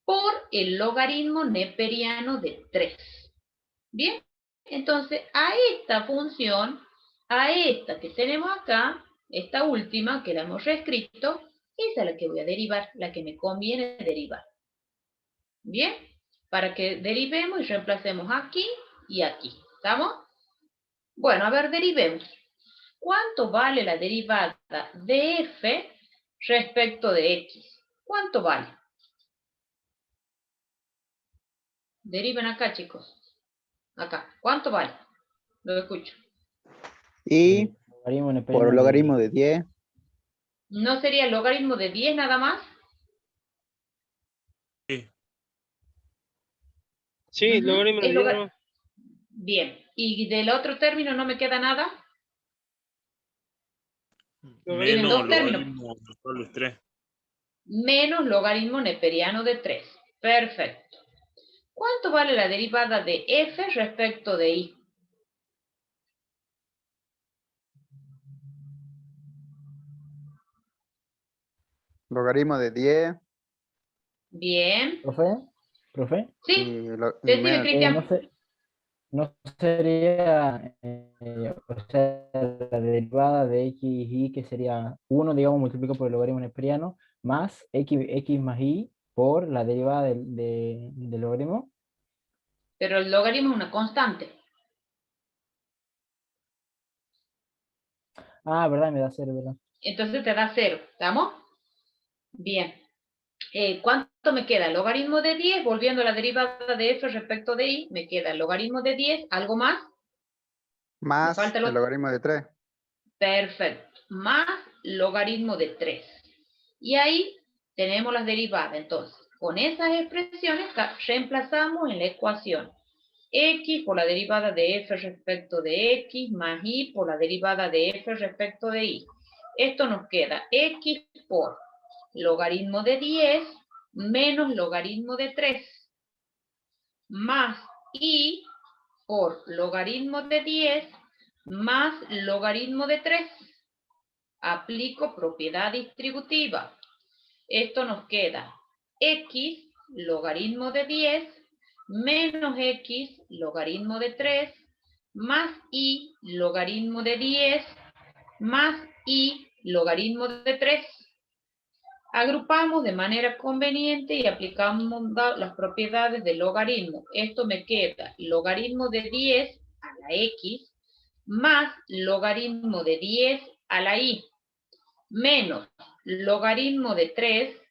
por el logaritmo neperiano de 3. Bien, entonces a esta función, a esta que tenemos acá, esta última que la hemos reescrito, esa es la que voy a derivar, la que me conviene derivar. Bien, para que derivemos y reemplacemos aquí y aquí. ¿Estamos? Bueno, a ver, derivemos. ¿Cuánto vale la derivada de f respecto de x? ¿Cuánto vale? Deriven acá, chicos. Acá. ¿Cuánto vale? Lo escucho. Y Logaritmo por neperiano logaritmo de 10. ¿No sería el logaritmo de 10 nada más? Sí, logaritmo de 10 nomás. Bien. ¿Y del otro término no me queda nada? Tienen Menos dos términos. logaritmo de 3. Menos logaritmo neperiano de 3. Perfecto. ¿Cuánto vale la derivada de f respecto de y? Logaritmo de 10. Bien. ¿Profe? Sí. Decime, Cristian. No sería, o sea, la derivada de x y y, que sería 1, digamos, multiplicado por el logaritmo neperiano, más x más y por la derivada del logaritmo. Pero el logaritmo es una constante. Ah, verdad, me da 0, ¿verdad? Entonces te da 0. ¿Estamos? Bien. ¿Cuánto me queda? El logaritmo de 10, volviendo a la derivada de f respecto de y, me queda el logaritmo de 10, ¿algo más? más falta el logaritmo de 3. Perfecto. Más logaritmo de 3. Y ahí tenemos las derivadas. Entonces, con esas expresiones reemplazamos en la ecuación x por la derivada de f respecto de x más y por la derivada de f respecto de y. Esto nos queda x por logaritmo de 10 menos logaritmo de 3 más y por logaritmo de 10 más logaritmo de 3. Aplico propiedad distributiva. Esto nos queda x logaritmo de 10 menos x logaritmo de 3 más y logaritmo de 10 más y logaritmo de 3. Agrupamos de manera conveniente y aplicamos las propiedades del logaritmo. Esto me queda logaritmo de 10 a la x más logaritmo de 10 a la y menos logaritmo de 3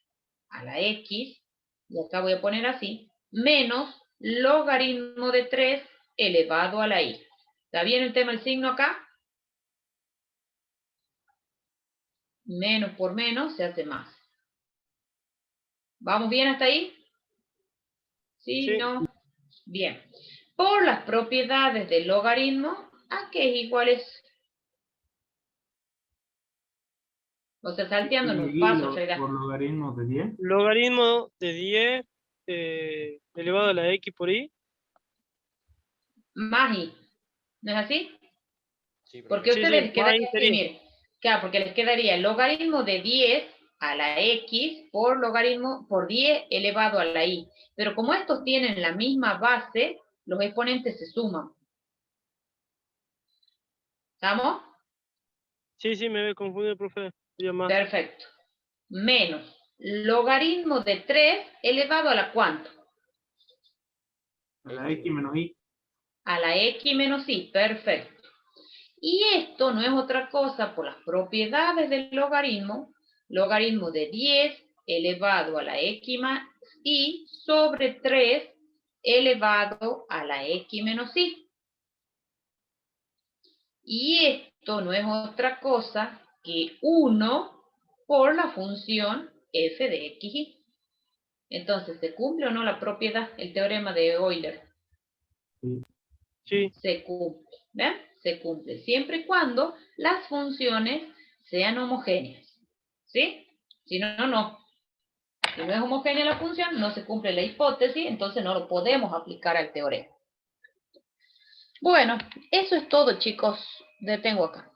a la x, y acá voy a poner así, menos logaritmo de 3 elevado a la y. ¿Está bien el tema del signo acá? Menos por menos se hace más. ¿Vamos bien hasta ahí? ¿Sí? ¿No? Bien. Por las propiedades del logaritmo, ¿a qué es igual es? O sea, salteando en un paso. Por logaritmo de 10. Logaritmo de 10 elevado a la x por y. Más y. ¿No es así? Sí, porque a sí, ustedes sí, les quedaría así, miren. Claro, porque les quedaría el logaritmo de 10 a la x por logaritmo por 10 elevado a la y. Pero como estos tienen la misma base, los exponentes se suman. ¿Estamos? Sí, me había confundido, profe. Perfecto. Menos logaritmo de 3 elevado a la ¿cuánto? A la x menos y. A la x menos y, perfecto. Y esto no es otra cosa por las propiedades del logaritmo de 10 elevado a la x más y sobre 3 elevado a la x menos y. Y esto no es otra cosa que 1 por la función f de x y. Entonces, ¿se cumple o no la propiedad, el teorema de Euler? Sí. Se cumple, ¿ven? Se cumple, siempre y cuando las funciones sean homogéneas, ¿sí? Si no, no. Si no es homogénea la función, no se cumple la hipótesis, entonces no lo podemos aplicar al teorema. Bueno, eso es todo, chicos. Detengo acá.